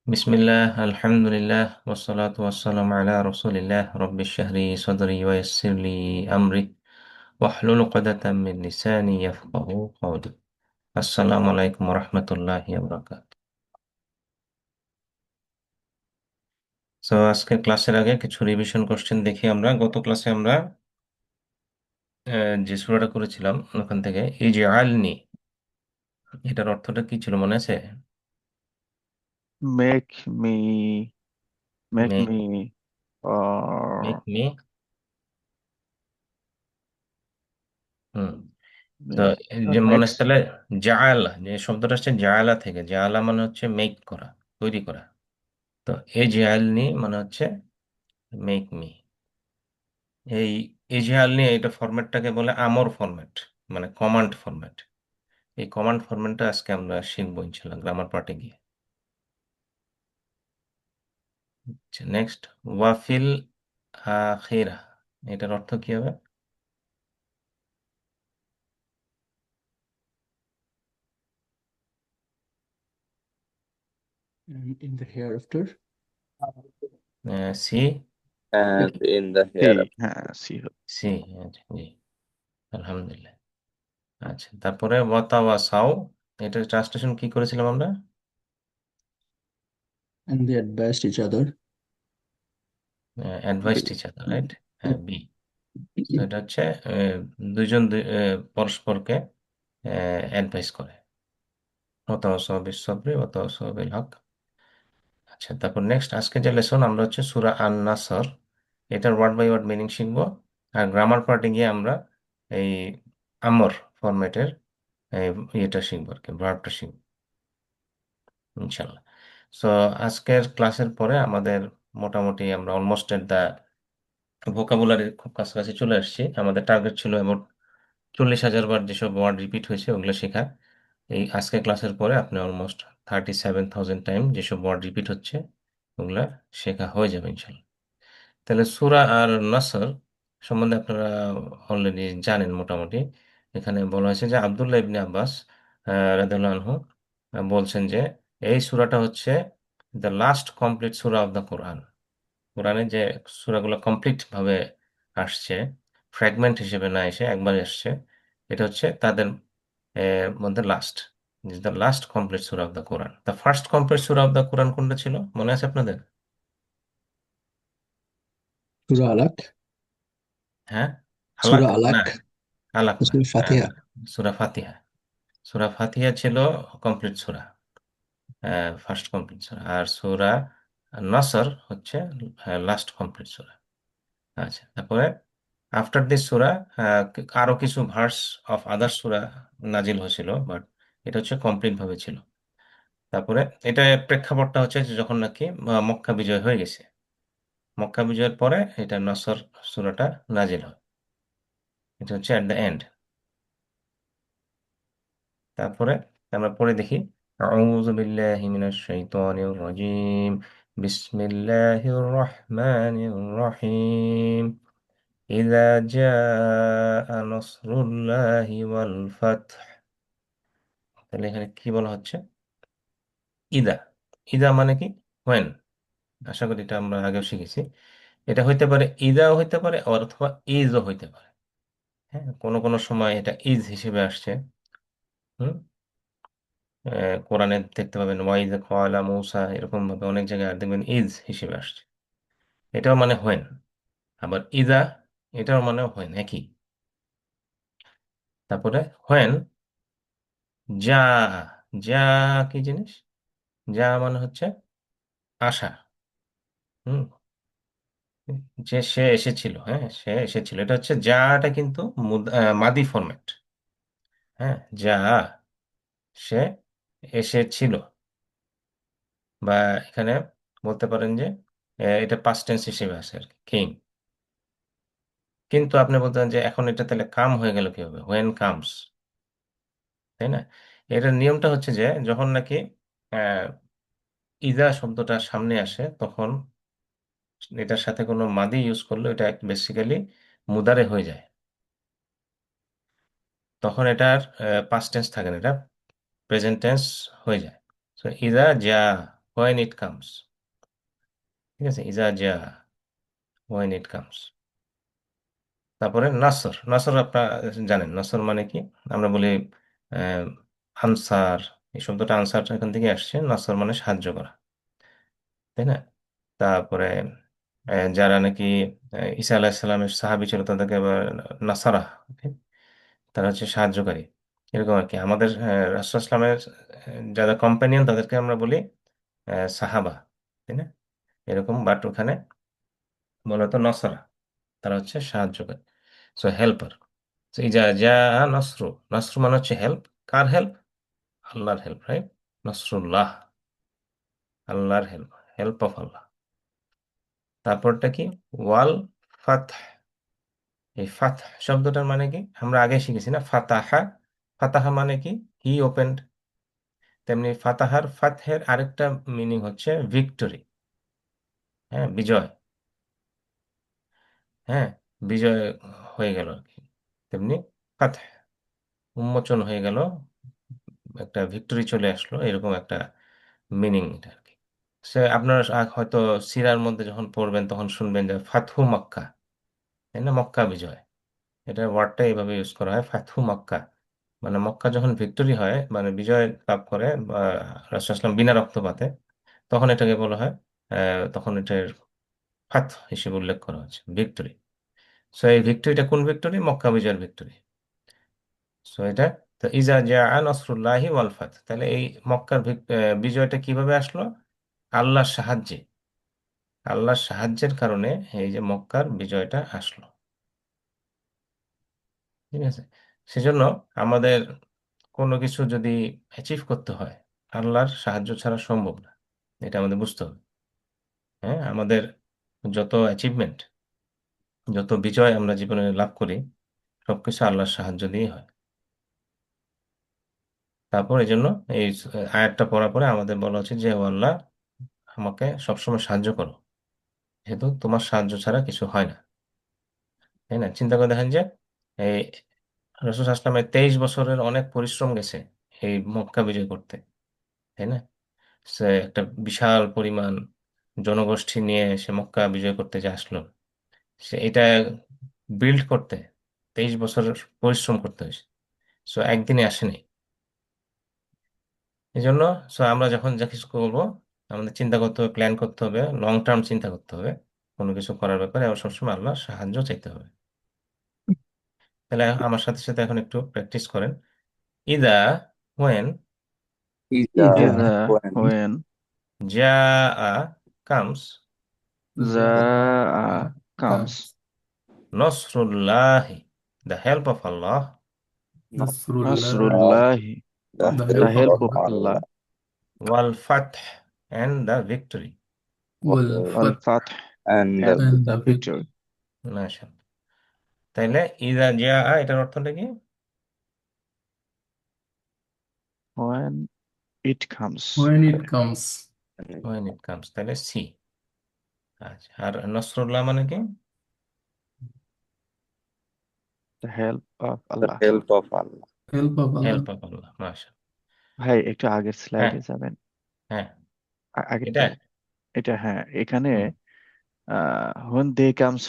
বিসমিল্লাহ আলহামদুলিল্লাহ ওয়াসসালাতু ওয়াসসালামু আলা রাসূলিল্লাহ রাব্বি ইশরাহ লি সাদরি ওয়া ইয়াসসির লি আমরি ওয়াহলুল উকদাতাম মিন লিসানি ইয়াফকাহু কওলি। আসসালামু আলাইকুম ওয়া রাহমাতুল্লাহি ওয়া বারাকাতুহু। আজকে ক্লাসের আগে কিছু রিভিশন কোশ্চেন দেখি। আমরা গত ক্লাসে আমরা যে সূরাটা করেছিলাম ওখান থেকে ইজআলনি, এটার অর্থটা কি ছিল মনে আছে? Make me, make make me, make uh, me. হুম। তো make এই যে মনে আছে makes তাহলে জাআলা, যে শব্দটা আসছে জাআলা থেকে। জাআলা মানে হচ্ছে মেক করা, তৈরি করা। তো এজআলনি মানে হচ্ছে মেক মি। এই এজআলনি এটা ফরম্যাটটাকে বলে আমর ফরম্যাট, মানে কমান্ড ফরম্যাট। এই কমান্ড ফরম্যাটটা আজকে আমরা শিখবো ইনশাল্লাহ গ্রামার পার্টে গিয়ে। আচ্ছা, নেক্সট ওয়াফিল আখিরা, এটার অর্থ কি হবে? and in the hereafter. See. And in the See, hereafter. see, see, জি, আলহামদুলিল্লাহ। আচ্ছা, তারপরে ওয়াতাওয়াসাও, এটার ট্রান্সলেশন কি করেছিলাম আমরা? and they advised each other. Advice B. Teacher, right? হ্যাঁ, বি। তো এটা হচ্ছে দুইজন পরস্পরকে অ্যাডভাইস করে। ওয়াতাওয়াসাউ বিস-সাবরি ওয়াতাওয়াসাউ বিল হক। আচ্ছা, তারপর নেক্সট আজকে যে লেসন আমরা হচ্ছে সূরা আন-নাসর, এটার ওয়ার্ড বাই ওয়ার্ড মিনিং শিখবো। আর গ্রামার পার্টে গিয়ে আমরা এই আমর ফরম্যাটের ইয়েটা শিখবো আর কি, ভার্বটা শিখবো ইনশাল্লাহ। সো আজকের ক্লাসের পরে আমাদের মোটামুটি আমরা অলমোস্ট এট দা ভোকাবুলারির খুব কাছাকাছি চলে আসছি। আমাদের টার্গেট ছিল এমন 40,000 বার যেসব ওয়ার্ড রিপিট হয়েছে ওগুলো শেখা। এই আজকে ক্লাসের পরে আপনি অলমোস্ট 37,000 টাইম যেসব ওয়ার্ড রিপিট হচ্ছে ওগুলা শেখা হয়ে যাবে ইনশাল্লাহ। তাহলে সূরা আর নাসর সম্বন্ধে আপনারা অলরেডি জানেন মোটামুটি। এখানে বলা হয়েছে যে আব্দুল্লাহ ইবনে আব্বাস রাদিয়াল্লাহু আনহু বলছেন যে এই সূরাটা হচ্ছে দ্য লাস্ট কমপ্লিট সূরা অফ দ্য কোরআন। কোরআনে যে সূরাগুলো কমপ্লিট ভাবে আসছে, ফ্র্যাগমেন্ট হিসেবে না এসে একবারে আসছে, এটা হচ্ছে তাদের মধ্যে লাস্ট, দ্য লাস্ট কমপ্লিট সূরা of the Quran. The first complete সূরা অফ দ্য কোরআন কোনটা ছিল মনে আছে আপনাদের? Surah Alaq, হ্যাঁ, আলাক Surah না, Alaq, আলাক না, Surah Fatiha. সূরা ফাতিহা। সূরা ফাতিহা ছিল কমপ্লিট সূরা, ফার্স্ট কমপ্লিট সূরা। আর সূরা নসর হচ্ছে লাস্ট কমপ্লিট সূরা। আচ্ছা, তারপরে আফটার দিস সূরা আরো কিছু ভার্স অফ আদার সূরা নাজিল হয়েছিল, বাট এটা হচ্ছে কমপ্লিট ভাবে ছিল। তারপরে এটা প্রেক্ষাপটটা হচ্ছে যে যখন নাকি মক্কা বিজয় হয়ে গেছে, মক্কা বিজয়ের পরে এটা নসর সূরাটা নাজিল হয়। এটা হচ্ছে এট দ্য এন্ড। তারপরে আমরা পড়ে দেখি আউযু বিল্লাহি মিনাশ শাইতানির রাজীম বিসমিল্লাহির রহমানির রহিম ইযা জাআ নাসরুল্লাহি ওয়াল ফাতহ। তাহলে এখানে কি বলা হচ্ছে? ইদা। ইদা মানে কি? হোয়েন। আশা করি এটা আমরা আগেও শিখেছি। এটা হইতে পারে, ইদাও হইতে পারে, আবার অথবা ইজও হইতে পারে। হ্যাঁ, কোনো কোনো সময় এটা ইজ হিসেবে আসছে। হুম। কোরআনে দেখতে পাবেন ওয়াইজ কওয়ালা মূসা, এরকম ভাবে অনেক জায়গায় দেখবেন ইজ হিসেবে আসছে। এটাও মানে হোয়েন। আবার ইদা, এটাও মানে হোয়েন, একই। তারপরে হোয়েন যা, যা কি জিনিস? যা মানে হচ্ছে আসা। হুম। যে সে এসেছিল, হ্যাঁ সে এসেছিল, এটা হচ্ছে যাটা কিন্তু মাদি ফরম্যাট। হ্যাঁ, যা সে এসেছিল। বা এখানে বলতে পারেন যে এটা পাস্ট টেন্স হিসেবে আছে আর কি, কেম। কিন্তু আপনি বলতেন যে এখন এটা তাহলে কাম হয়ে গেল কিভাবে, হোয়েন কামস, তাই না? এটার নিয়মটা হচ্ছে যে যখন নাকি আহ, ইজা শব্দটা সামনে আসে তখন এটার সাথে কোনো মাদি ইউজ করলে এটা বেসিক্যালি মুদারে হয়ে যায়। তখন এটার পাস্ট টেন্স থাকে না, এটা প্রেজেন্ট টেন্স হয়ে যায়। ইজা যা when it comes, ঠিক আছে, ইজা যা, when it comes। তারপরে নাসর, নাসর আপনারা জানেন নাসর মানে কি, আমরা বলি আনসার, এই শব্দটা আনসার এখান থেকে আসছে, নাসর মানে সাহায্য করা, তাই না? তারপরে যারা নাকি ঈসা আলাহিসাল্লামের সাহাবী ছিল তাদেরকে আবার নাসারা, okay? তারা হচ্ছে সাহায্যকারী, এরকম আর কি। আমাদের রাসূল ইসলামের যারা কম্পানিয়ন তাদেরকে আমরা বলি সাহাবা, তাই না? এরকম, বাট ওখানে মূলত নসরা, তারা হচ্ছে সাহায্যকারী, সো হেল্পার। তো এই যা যা নসরু, নসরু মানে হচ্ছে হেল্প। কার হেল্প? আল্লাহর হেল্প, রাইট? নসরুল্লাহ, আল্লাহর হেল্প, হেল্প অফ আল্লাহ। তারপরটা কি? ওয়াল ফাতহ। এই ফাতহ শব্দটার মানে কি আমরা আগে শিখেছি না, ফাতাহা। ফাতাহা মানে কি? He opened. তেমনি ফাতাহার, ফাতহের আরেকটা মিনিং হচ্ছে ভিক্টরি, হ্যাঁ, বিজয়, হ্যাঁ, বিজয় হয়ে গেল আর কি। তেমনি ফাতহ, উন্মোচন হয়ে গেল, একটা ভিক্টরি চলে আসলো, এরকম একটা মিনিং এটা আর কি। সে আপনার হয়তো সিরার মধ্যে যখন পড়বেন তখন শুনবেন যে ফাতহু মক্কা, তাই না, মক্কা বিজয়, এটা ওয়ার্ডটা এইভাবে ইউজ করা হয়, ফাতহু মক্কা। মানে মক্কা যখন ভিক্টরি হয়, মানে বিজয় লাভ করে বা রাসূলুল্লাহ সাল্লাল্লাহু আলাইহি ওয়াসাল্লাম বিনা রক্তপাতে, তখন এটাকে বলা হয় তখন এটার ফাতহ হিসেবে উল্লেখ করা হচ্ছে, ভিক্টরি। সো এই ভিক্টরিটা কোন ভিক্টরি? মক্কা বিজয়ের ভিক্টরি। সো এটা, তো ইজা জা নসরুল্লাহি ওয়াল ফাত, তাহলে এই মক্কার বিজয়টা কিভাবে আসলো? আল্লাহর সাহায্যে, আল্লাহর সাহায্যের কারণে এই যে মক্কার বিজয়টা আসলো, ঠিক আছে? সেজন্য আমাদের কোনো কিছু যদি অ্যাচিভ করতে হয়, আল্লাহর সাহায্য ছাড়া সম্ভব না, এটা আমাদের বুঝতে হবে। হ্যাঁ, আমাদের যত অ্যাচিভমেন্ট, যত বিজয় আমরা জীবনে লাভ করি, সবকিছু আল্লাহর সাহায্য দিয়েই হয়। তারপর এই জন্য এই আয়াতটা পড়ার পরে আমাদের বলা উচিত যে, ও আল্লাহ, আমাকে সবসময় সাহায্য করো, যেহেতু তোমার সাহায্য ছাড়া কিছু হয় না, তাই না? চিন্তা করে দেখেন যে এই রাসূল আসলামের 23 বছরের অনেক পরিশ্রম গেছে এই মক্কা বিজয় করতে, তাই না? সে একটা বিশাল পরিমাণ জনগোষ্ঠী নিয়ে সে মক্কা বিজয় করতে যে আসলো, সে এটা বিল্ড করতে 23 বছরের পরিশ্রম করতে হয়েছে, সো একদিনে আসেনি। এই জন্য আমরা যখন যা কিছু করবো, আমাদের চিন্তা করতে হবে, প্ল্যান করতে হবে, লং টার্ম চিন্তা করতে হবে কোনো কিছু করার ব্যাপারে, এবং সবসময় আল্লাহর সাহায্য চাইতে হবে। তাহলে আমার সাথে সাথে এখন একটু প্র্যাকটিস করেন। ইদা, when, Is Ida when when যা কামস, Jaa comes comes নসরুল্লাহি, the help of Allah, Nasrullah, Nasrullahi, the the the help help help of of of Allah, Allah, Allah, ওয়াল ফাতহ, and the victory. wal Al fath Fath, and the and and the the victory. victory. মাশাআল্লাহ। তাইলে ইদা যা, এটার অর্থটা কি? When it comes, When it comes, when it comes, তাহলে সি। আচ্ছা, আর নসরুল্লাহ মানে কি? the help of the Allah. help of Allah. help of help Allah. Of Allah, মাশাআল্লাহ। ভাই একটু আগের হ্যাঁ, স্লাইডে যাবেন, হ্যাঁ, এটা, আগেরটায়। এটা হ্যাঁ, এখানে হুম, when they comes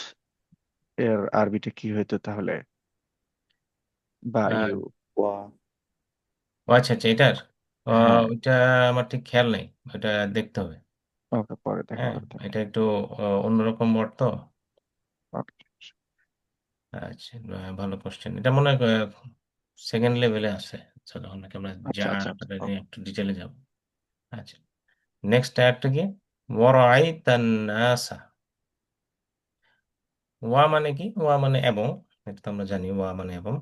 এর আরবিটা কি হইতো তাহলে? বা আহ, ইউ, Wow. ও আচ্ছা আচ্ছা, এটার হ্যাঁ, ওইটা আমার ঠিক খেয়াল নেই, ওটা দেখতে হবে। ওকে পরে দেখা হ্যাঁ, করে দেবেন। এটা একটু অন্যরকম ওয়ার্ড তো। ওকে, আচ্ছা, ভালো কোশ্চেন, এটা মনে হয় সেকেন্ড লেভেলে আছে। চলো অনেকে আমরা যা আচ্ছা আচ্ছা আচ্ছা, নিয়ে একটু ডিটেলে যাব। আচ্ছা, নেক্সট আয়াতটা কি? ওয়ারাআইতান নাসা। ওয়া মানে কি? ওয়া মানে এবং, এটা তো আমরা জানি, ওয়া মানে এবং।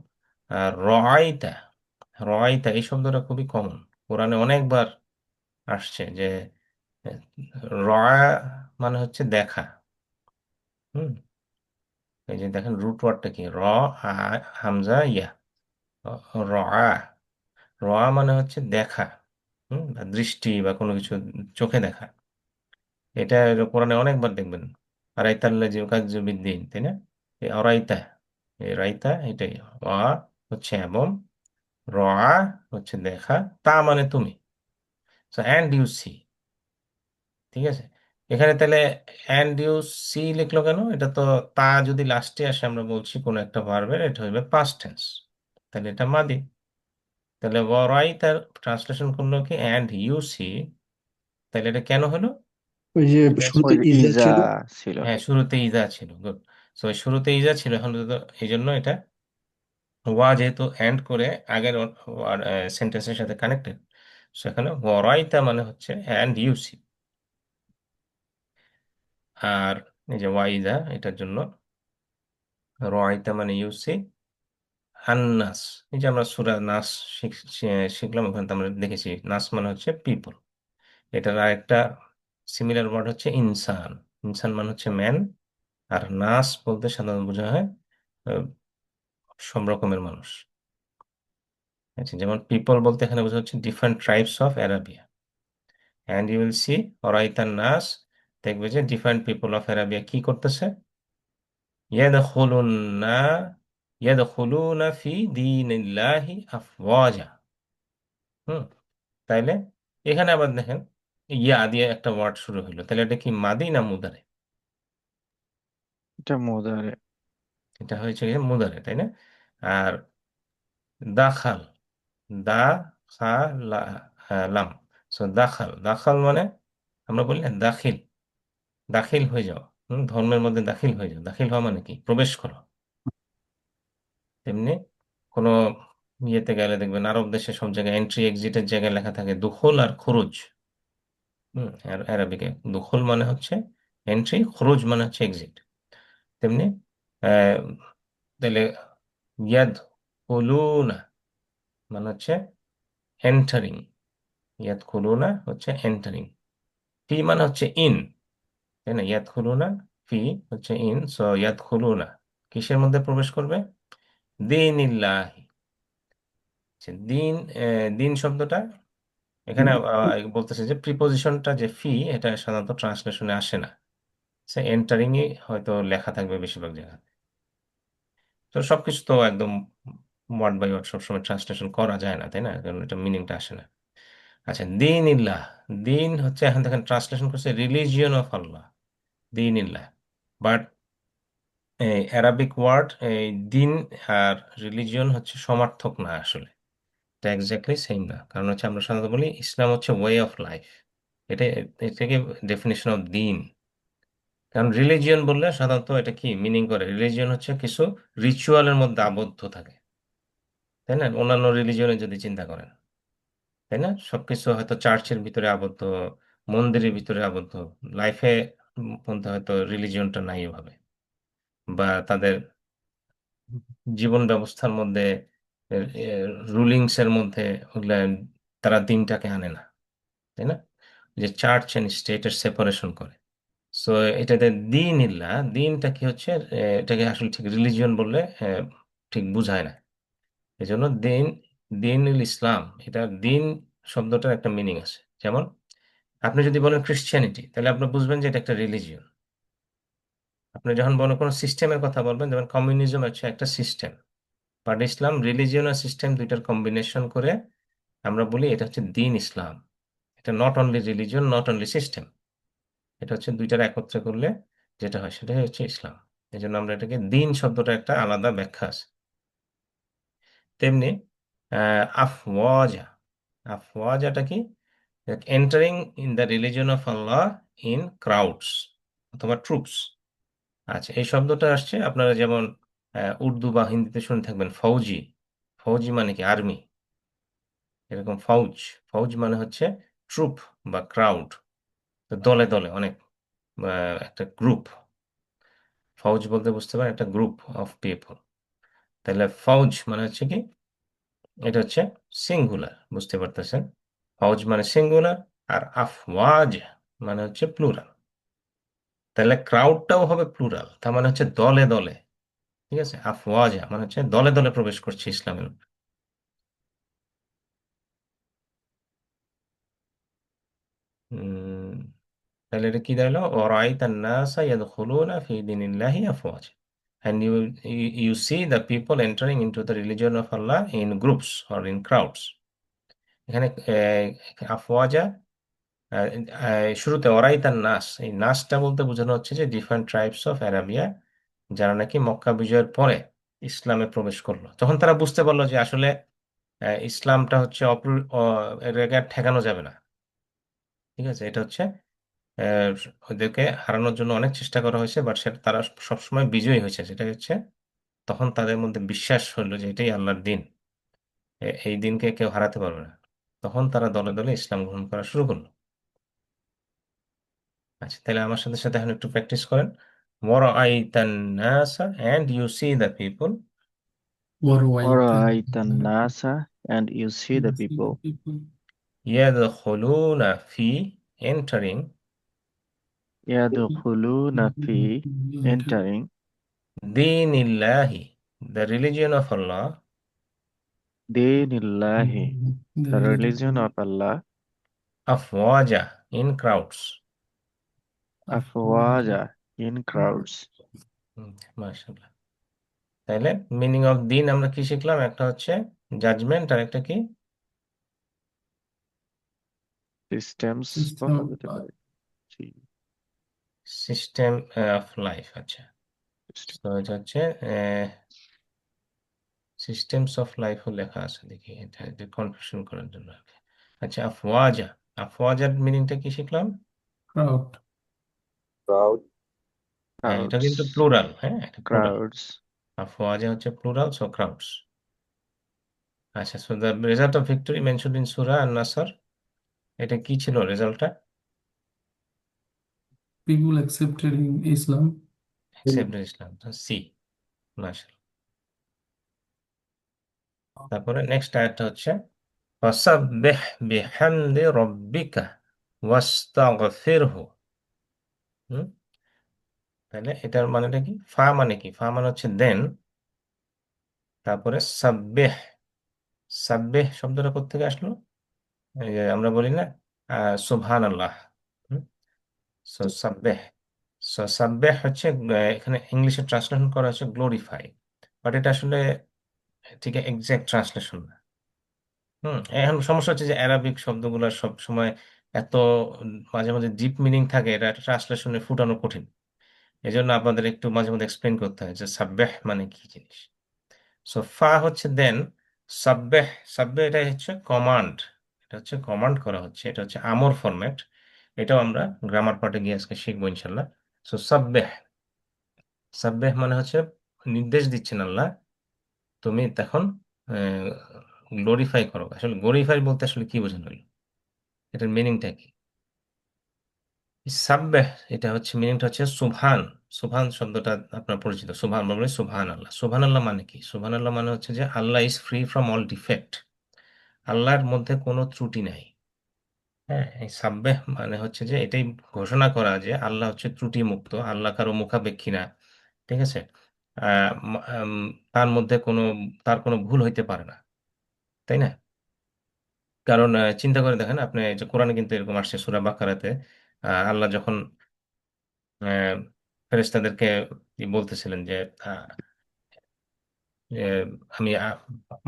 আর রাআইতা, রাআইতা এই শব্দটা খুবই কমন, কোরআনে অনেকবার আসছে যে রাআ মানে হচ্ছে দেখা। হুম, এই যে দেখেন রুট ওয়ার্ডটা কি, আ হামজা ইয়া, রাআ, রাআ মানে হচ্ছে দেখা, বা দৃষ্টি বা কোনো কিছু চোখে দেখা। এটা কোরআনে অনেকবার দেখবেন, আরাইতাল্লাযী ইউকাজ্জিবু বিদ্দীন, তাই না? এই অরাইতা, এই রাইতা এটাই। অ হচ্ছে এবং, র হচ্ছে দেখা, তা মানে তুমি, সো অ্যান্ড ইউ সি, ঠিক আছে, এখানে তাহলে অ্যান্ড ইউ সি লিখলো কেন? এটা তো তা যদি লাস্টে আসে আমরা বলছি কোনো একটা ভার্বের, এটা হবে পাস্ট টেন্স, তাহলে এটা মাদি। তাহলে ওয়ারাই তার ট্রান্সলেশন করলো কি অ্যান্ড ইউ সি, তাহলে এটা কেন হলো? ওই যে এটা শুরুতে ওই যে ইজা ইজা ছিল। ছিল। হ্যাঁ, শুরুতে ইজা ছিল, গুড। তো শুরুতে ইজা ছিল, এখন তো এই জন্য এটা ওয়া যেহেতু এন্ড করে আগের সেন্টেন্সের সাথে কানেক্টেড, সেখানে ওয়ারাইতা মানে হচ্ছে অ্যান্ড ইউসি। আর এই যে ওয়াইদা, এটার জন্য রাইতা মানে ইউসি, আন্নাস, এই যে আমরা সূরা নাস শিখলাম, ওখানে তো আমরা দেখেছি নাস মানে হচ্ছে পিপল। এটার আরেকটা সিমিলার ওয়ার্ড হচ্ছে ইনসান। ইনসান মানে হচ্ছে ম্যান, আর নাস বলতে সাধারণত বোঝা হয় আহ, সব রকমের মানুষ। আচ্ছা, যেমন পিপল বলতে এখানে বোঝা হচ্ছে different tribes of Arabia, and you will see অরাইতান নাস, দেখবে যে ডিফারেন্ট পিপল অফ অ্যারাবিয়া কি করতেছে, ইয়াদখুলুন্না ইয়াদখুলুনা ফি দীনিল্লাহি আফওয়াজা। হুম, তাইলে এখানে আবার দেখেন ইয়া দিয়ে একটা ওয়ার্ড শুরু হইলো, তাহলে এটা কি মাদি না মুদারে? এটা মোদারে। এটা হয়েছে গিয়ে মুদারে, তাই না? আর দাখাল, দা খা লা, লাম, সো দাখাল, দাখাল মানে আমরা বলি না দাখিল, দাখিল হয়ে যাও, ধর্মের মধ্যে দাখিল হয়ে যাও, দাখিল হওয়া মানে কি? প্রবেশ করো। তেমনি কোনো ইয়েতে গেলে দেখবেন আরব দেশে সব জায়গায় এন্ট্রি এক্সিটের জায়গায় লেখা থাকে দুখুল আর খুরুজ। আর আরবিকে দুখুল মানে হচ্ছে এন্ট্রি, খুরুজ মানে হচ্ছে এক্সিট। তেমনি আহ, তাহলে ইয়াদ কুলুনা মানে হচ্ছে এন্টারিং, ইয়াদ কুলুনা হচ্ছে এন্টারিং, ফি মানে হচ্ছে ইন, তাই না? ইয়াদ খুলুনা, ফি হচ্ছে ইন, সো ইয়াদ খুলুনা কিসের মধ্যে প্রবেশ করবে? দিনিল্লাহি। আচ্ছা, দিন, দিন শব্দটা এখানে বলতেছে যে প্রিপোজিশনটা যে ফি, এটা সাধারণত ট্রান্সলেশনে আসে না, সে এন্টারিং এ হয়তো লেখা থাকবে বেশিরভাগ জায়গায়। তো সবকিছু তো একদম ওয়ার্ড বাই ওয়ার্ড সবসময় ট্রান্সলেশন করা যায় না, তাই না? কারণ এটা মিনিংটা আসে না। আচ্ছা, দিন ইল্লাহ, দিন হচ্ছে এখন দেখেন ট্রান্সলেশন করছে রিলিজিয়ন অফ আল্লাহ, দিন ইল্লাহ। বাট এই অ্যারাবিক ওয়ার্ড এই দিন আর রিলিজিয়ন হচ্ছে সমার্থক না আসলে, এটা এক্স্যাক্টলি সেম না। কারণ হচ্ছে আমরা সাধারণত বলি ইসলাম হচ্ছে ওয়ে অফ লাইফ, এটা এটাকে ডেফিনেশন অফ দিন। কারণ রিলিজিয়ন বললে সাধারণত এটা কি মিনিং করে, রিলিজিয়ন হচ্ছে কিছু রিচুয়ালের মধ্যে আবদ্ধ থাকে, তাই না? অন্যান্য রিলিজিয়নে যদি চিন্তা করেন, তাই না, সবকিছু হয়তো চার্চের ভিতরে আবদ্ধ, মন্দিরের ভিতরে আবদ্ধ, লাইফে মধ্যে হয়তো রিলিজিয়নটা নাই ওভাবে, বা তাদের জীবন ব্যবস্থার মধ্যে, রুলিংস এর মধ্যে ওগুলা তারা দিনটাকে আনে না, তাই না? যে চার্চ এন্ড স্টেটের সেপারেশন করে। সো এটাতে দিন ইল্লা, দিনটা কি হচ্ছে, এটাকে আসলে ঠিক রিলিজিয়ন বললে ঠিক বুঝায় না। এই জন্য দিন, দিনুল ইসলাম, এটা দিন শব্দটার একটা মিনিং আছে। যেমন আপনি যদি বলেন ক্রিশ্চিয়ানিটি, তাহলে আপনি বুঝবেন যে এটা একটা রিলিজিয়ন। আপনি যখন কোনো সিস্টেমের কথা বলবেন, যেমন কমিউনিজম হচ্ছে একটা সিস্টেম, বাট ইসলাম রিলিজিয়ন আর সিস্টেম দুইটার কম্বিনেশন করে আমরা বলি এটা হচ্ছে দিন ইসলাম। এটা not only religion, not only system, এটা হচ্ছে দুইটার একত্রে করলে যেটা হয় সেটাই হচ্ছে ইসলাম। এই জন্য আমরা এটাকে দিন শব্দটা একটা আলাদা ব্যাখ্যা আছে। তেমনি আফওয়াজা, আফওয়াজাটা কি? Entering in the religion of Allah in crowds অথবা ট্রুপস। আচ্ছা, এই শব্দটা আসছে আপনারা যেমন উর্দু বা হিন্দিতে শুনে থাকবেন ফৌজি, ফৌজি মানে কি আর্মি, এরকম ফৌজ, ফৌজ মানে হচ্ছে ট্রুপ বা ক্রাউড, তো দলে দলে অনেক, একটা গ্রুপ। ফৌজ বলতে বুঝতে পারেন একটা গ্রুপ অফ পিপল, তাহলে ফৌজ মানে হচ্ছে কি, এটা হচ্ছে সিঙ্গুলার, বুঝতে পারতেছেন? ফৌজ মানে সিঙ্গুলার, আর আফওয়াজ মানে হচ্ছে প্লুরাল, তাহলে ক্রাউডটাও হবে প্লুরাল, তার মানে হচ্ছে দলে দলে। ঠিক আছে, আফওয়াজা মানে হচ্ছে দলে দলে প্রবেশ করছে ইসলামের। উম, তাহলে এটা কি দাঁড়ালো? ওরাইতান নাসা ইয়াদখুলুনা ফি দীনিল্লাহি আফওয়াজা, and you see the people entering into the religion of Allah in groups or in crowds। এখানে আফওয়াজা আহ, শুরুতে অরাইতান নাস, এই নাসটা বলতে বোঝানো হচ্ছে যে ডিফারেন্ট ট্রাইবস অফ অ্যারাবিয়া, যারা নাকি মক্কা বিজয়ের পরে ইসলামে প্রবেশ করলো, তখন তারা বুঝতে পারলো যে আসলে ইসলামটা হচ্ছে এটাকে আর ঠেকানো যাবে না। ঠিক আছে, এটা হচ্ছে আহ, ওদেরকে হারানোর জন্য অনেক চেষ্টা করা হয়েছে, বাট সেটা তারা সবসময় বিজয়ী হয়েছে, যেটা হচ্ছে তখন তাদের মধ্যে বিশ্বাস হলো যে এটাই আল্লাহর দিন, এই দিনকে কেউ হারাতে পারবে না। তখন তারা দলে দলে ইসলাম গ্রহণ করা শুরু করলো। আচ্ছা, তাহলে আমার সাথে সাথে এখন একটু প্র্যাকটিস করেন। ওয়ারাআইতান নাসা, and you see the people ورأيت ওরাইতান নাসা and you see the people people ইয়াদখুলুনা ফি, entering, ইয়াদখুলুনা ফি entering দীনিল্লাহি, the religion of Allah, দীনিল্লাহি the the religion religion of Allah আফওয়াজা, in crowds। of আফওয়াজা in crowds মাশাআল্লাহ। তাহলে মিনিং অফ দিন আমরা কি শিখলাম? একটা হচ্ছে জাজমেন্ট, আর একটা কি? systems system বলা of যেতে life. পারে জি সিস্টেম অফ লাইফ। আচ্ছা, system তো এটা হচ্ছে সিস্টেমস অফ লাইফও লেখা আছে, দেখি এটা কনফিউশন করার জন্য আর কি। আচ্ছা, আফওয়াজা, আফওয়াজার মিনিংটা কি শিখলাম? Crowd. Crowd. হ্যাঁ, এটা crowds কিন্তু প্লুরাল, হ্যাঁ এটা প্লুরাল। crowds আফওয়াজা হচ্ছে প্লুরাল, সো ক্রাউডস। আচ্ছা, so the result of victory mentioned in সূরা আন-নাসর, এটা কি ছিল রেজাল্টটা? People accepted in Islam. Accepted Islam, see. মাশাআল্লাহ। তারপরে নেক্সট আয়াতটা হচ্ছে ফাসাব্বিহ বিহামদি রাব্বিকা ওয়াস্তাগফিরহু। হুম, তাহলে এটার মানেটা কি? ফা মানে কি? ফা মানে হচ্ছে দেন, তারপরে সাব্বিহ, সাব্বিহ শব্দটা কোত্থেকে আসলো? এই যে আমরা বলি না সুবহান আল্লাহ, সো সাব্বিহ, সো সাব্বিহ হচ্ছে এখানে ইংলিশে ট্রান্সলেশন করা হচ্ছে গ্লোরিফাই, বাট এটা আসলে ঠিক এক্সাক্ট ট্রান্সলেশন না। এখন সমস্যা হচ্ছে যে অ্যারাবিক শব্দগুলো সব সময় এত মাঝে মাঝে ডিপ মিনিং থাকে, এটা ট্রান্সলেশনে ফুটানো কঠিন। এই জন্য আপনাদের একটু মাঝে মধ্যে এক্সপ্লেন করতে হয় যে সাব্বেহ মানে কি জিনিস। সো ফা হচ্ছে দেন, সাব্বেহ, সাব্বেহ এটা হচ্ছে কমান্ড, এটা হচ্ছে কমান্ড করা হচ্ছে, এটা হচ্ছে আমর ফরম্যাট। এটাও আমরা গ্রামার পার্টে গিয়ে আজকে শিখবো ইনশাল্লাহ। সো সাব্বেহ, সাব্বেহ মানে হচ্ছে নির্দেশ দিচ্ছেন আল্লাহ, তুমি তখন গ্লোরিফাই করো। আসলে গ্লোরিফাই বলতে আসলে কি বোঝানো হলো, এটার মিনিংটা কি? সাব্বেহ, এটা হচ্ছে মিনিংটা হচ্ছে সুবহান। সুবহান শব্দটা আপনার পরিচিত, সুবহান মানে সুবহান আল্লাহ। সুবহান আল্লাহ মানে কি? সুবহান আল্লাহ মানে হচ্ছে যে Allah is free from all defect, আল্লাহর মধ্যে কোনো ত্রুটি নাই। হ্যাঁ, এই সাব্বেহ মানে হচ্ছে যে এটাই ঘোষণা করা যে আল্লাহ হচ্ছে ত্রুটি মুক্ত, আল্লাহ কারো মুখাপেক্ষী না। ঠিক আছে, আহ, ম- আম, তার মধ্যে কোনো, তার কোনো ভুল হইতে পারে না, তাই না? কারণ চিন্তা করে দেখেন আপনি, যে কোরআনে কিন্তু এরকম আসছে সূরা বাকারাতে, আল্লাহ যখন আহ, ফেরেশতাদেরকে বলতেছিলেন যে আহ, যে আমি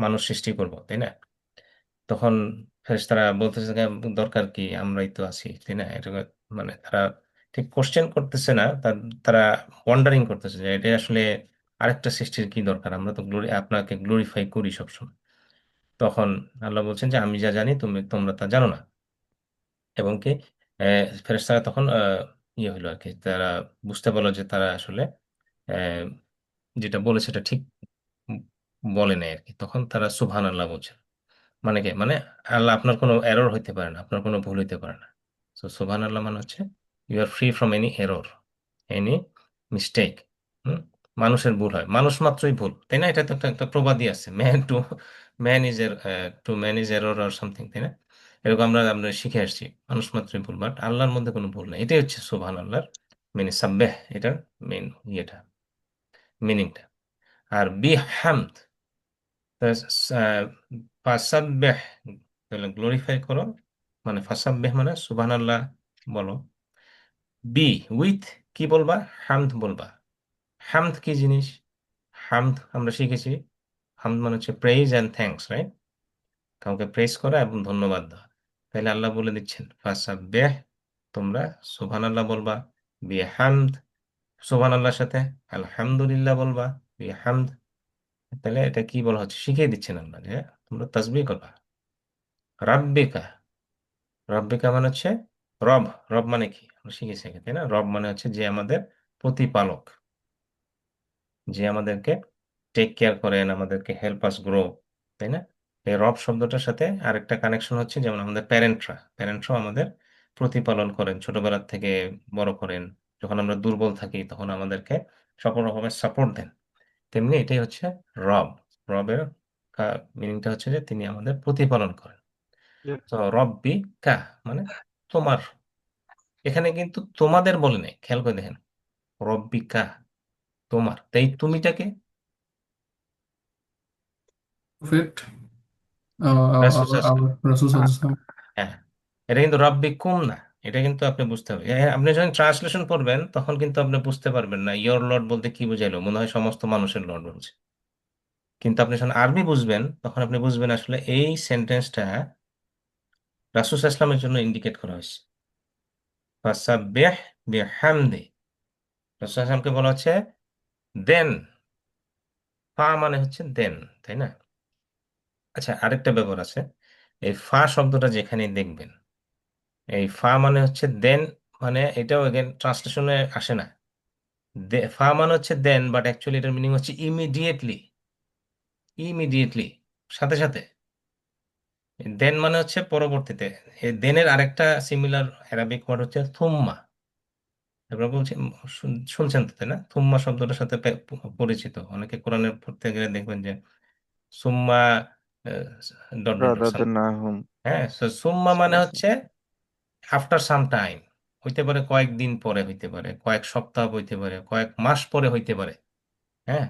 মানুষ সৃষ্টি করব, তাই না? তখন ফেরেশতারা বলতেছে যে, দরকার কি, আমরাই তো আছি, তাই না? এটা মানে তারা ঠিক কোশ্চেন করতেছে না, তারা ওয়ান্ডারিং করতেছে যে এটা আসলে আরেকটা সৃষ্টির কি দরকার, আমরা তো আপনাকে গ্লোরিফাই করি সবসময়। তখন আল্লাহ বলছেন যে আমি যা জানি তোমরা তা জানো না। এবং কি ফেরেশতারা তখন ইয়ে হলো আর কি, তারা বুঝতে পারলো যে তারা আসলে আহ, যেটা বলে সেটা ঠিক বলে নাই আর কি। তখন তারা সুবহান আল্লাহ বলছে, মানে কি, মানে আল্লাহ আপনার কোনো এরর হইতে পারে না, আপনার কোনো ভুল হইতে পারে না। তো সুবহান আল্লাহ মানে হচ্ছে you are free from any error, any mistake. মানুষের ভুল হয়, মানুষ মাত্রই ভুল, তাই না? এটা তো একটা একটা প্রবাদই আছে, man is to man is error or something, তাই না? এরকম আমরা আমরা শিখে আসছি, মানুষ মাত্রই ভুল, বাট আল্লাহর মধ্যে কোনো ভুল নেই। এটাই হচ্ছে সুবহান আল্লাহর মানে সাব্বেহ, এটার মেন ইয়েটা, মিনিংটা। আর বিহামদ, ফাসাব্বেহ তাহলে গ্লোরিফাই করো, মানে ফাসাব্বেহ মানে সুবহান আল্লাহ বলো। বি উইথ কি বলবা? হামদ বলবা। হামদ কি জিনিস? হামদ আমরা শিখেছি, হামদ মানে হচ্ছে প্রেইজ অ্যান্ড থ্যাঙ্কস, রাইট? কাউকে প্রেস করা এবং ধন্যবাদ দেওয়া। তাহলে আল্লাহ বলে দিচ্ছেন ফাসাব্বিহ, তোমরা সুবহানাল্লাহ বলবা, বিহামদ, সুবহানাল্লাহর সাথে আলহামদুলিল্লাহ বলবা, বিহামদ। তাহলে এটা কি বলা হচ্ছে, শিখিয়ে দিচ্ছেন আল্লাহ যে তোমরা তাসবিহ করবা। রাব্বিকা, রব্বিকা মানে হচ্ছে রব। রব মানে কি আমরা শিখেছি আগে, তাই না? রব মানে হচ্ছে যে আমাদের প্রতিপালক, যে আমাদেরকে টেক কেয়ার করেন, আমাদেরকে হেল্প আস গ্রো, তাই না? এই রব শব্দটার সাথে আরেকটা কানেকশন হচ্ছে, যেমন আমাদের প্যারেন্টরাও আমাদের প্রতিপালন করেন, ছোটবেলা থেকে বড় করেন। যখন আমরা দুর্বল থাকি তখন আমাদেরকে সকল রকমের সাপোর্ট দেন। তেমনি এটাই হচ্ছে রব। রবের মিনিংটা হচ্ছে যে তিনি আমাদের প্রতিপালন করেন। Yeah. তো রব্বি কা মানে তোমার, এখানে কিন্তু তোমাদের বলে নেই, খেয়াল করে দেখেন, রব্বিকা তোমার, তাই তুমিটাকে Prophet, রাসূল সাল্লাল্লাহু আলাইহি our Rasul Uh, Sallallahu Alaihi Wasallam. হ্যাঁ, এটা কিন্তু রব্বিকুম না, এটা কিন্তু আপনি বুঝতে হবে। আপনি যখন ট্রান্সলেশন করবেন তখন কিন্তু আপনি বুঝতে পারবেন না ইয়োর লর্ড বলতে কি বুঝাইলো, মনে হয় সমস্ত মানুষের লর্ড বলছে। কিন্তু আপনি যখন আরবি বুঝবেন তখন আপনি বুঝবেন আসলে এই সেন্টেন্সটা রাসূল সাল্লাল্লাহু আলাইহি ওয়াসাল্লামের জন্য ইন্ডিকেট করা হয়েছে। ফাসাব্বিহ বিহামদি, রাসূল সাল্লাল্লাহু আলাইহি ওয়াসাল্লামকে বলা হচ্ছে দেন, ফা মানে হচ্ছে দেন, তাই না? আচ্ছা, আরেকটা ব্যাপার আছে, এই ফা শব্দটা যেখানে দেখবেন, এই ফা মানে হচ্ছে দেন, মানে এটাও এগেন ট্রান্সলেশনে আসে না। ফা মানে হচ্ছে দেন, বাট অ্যাকচুয়ালি এটার মিনিং হচ্ছে ইমিডিয়েটলি। ইমিডিয়েটলি, সাথে সাথে। দেন মানে হচ্ছে পরবর্তীতে। এই দেনের আরেকটা সিমিলার অ্যারাবিক ওয়ার্ড হচ্ছে থুম্মা। আপনারা বলছেন, শুনছেন তো, তাই না? থুম্মা শব্দটার সাথে পরিচিত অনেকে কোরআনের পড়তে গেলে দেখবেন যে সুম্মা dot dot dot. rather than Nahum. হ্যাঁ, সুম্মা মানে Something. হচ্ছে আফটার সাম টাইম, হইতে পারে কয়েকদিন পরে, হইতে পারে কয়েক সপ্তাহ, হইতে পারে কয়েক মাস পরে, হইতে পারে। হ্যাঁ,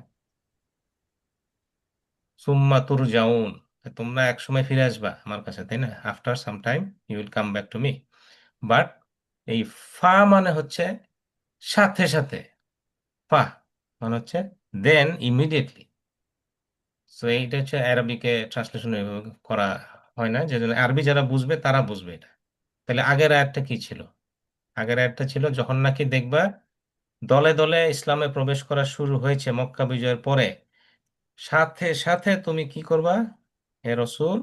সুম্মা তুরজাউন, তোমরা এক সময় ফিরে আসবা আমার কাছে, তাই না? After some time you will come back to me. But এই ফা মানে হচ্ছে সাথে সাথে, ফা মানে হচ্ছে দেন, ইমিডিয়েটলি। তো এইটা হচ্ছে অ্যারাবিকে ট্রান্সলেশন করা হয় না, যে জন্য আরবি যারা বুঝবে তারা বুঝবে এটা। তাহলে আগের আয়াতটা কি ছিল? আগের আয়াতটা ছিল যখন নাকি দেখবা দলে দলে ইসলামে প্রবেশ করা শুরু হয়েছে মক্কা বিজয়ের পরে, সাথে সাথে তুমি কি করবা হে রসুল?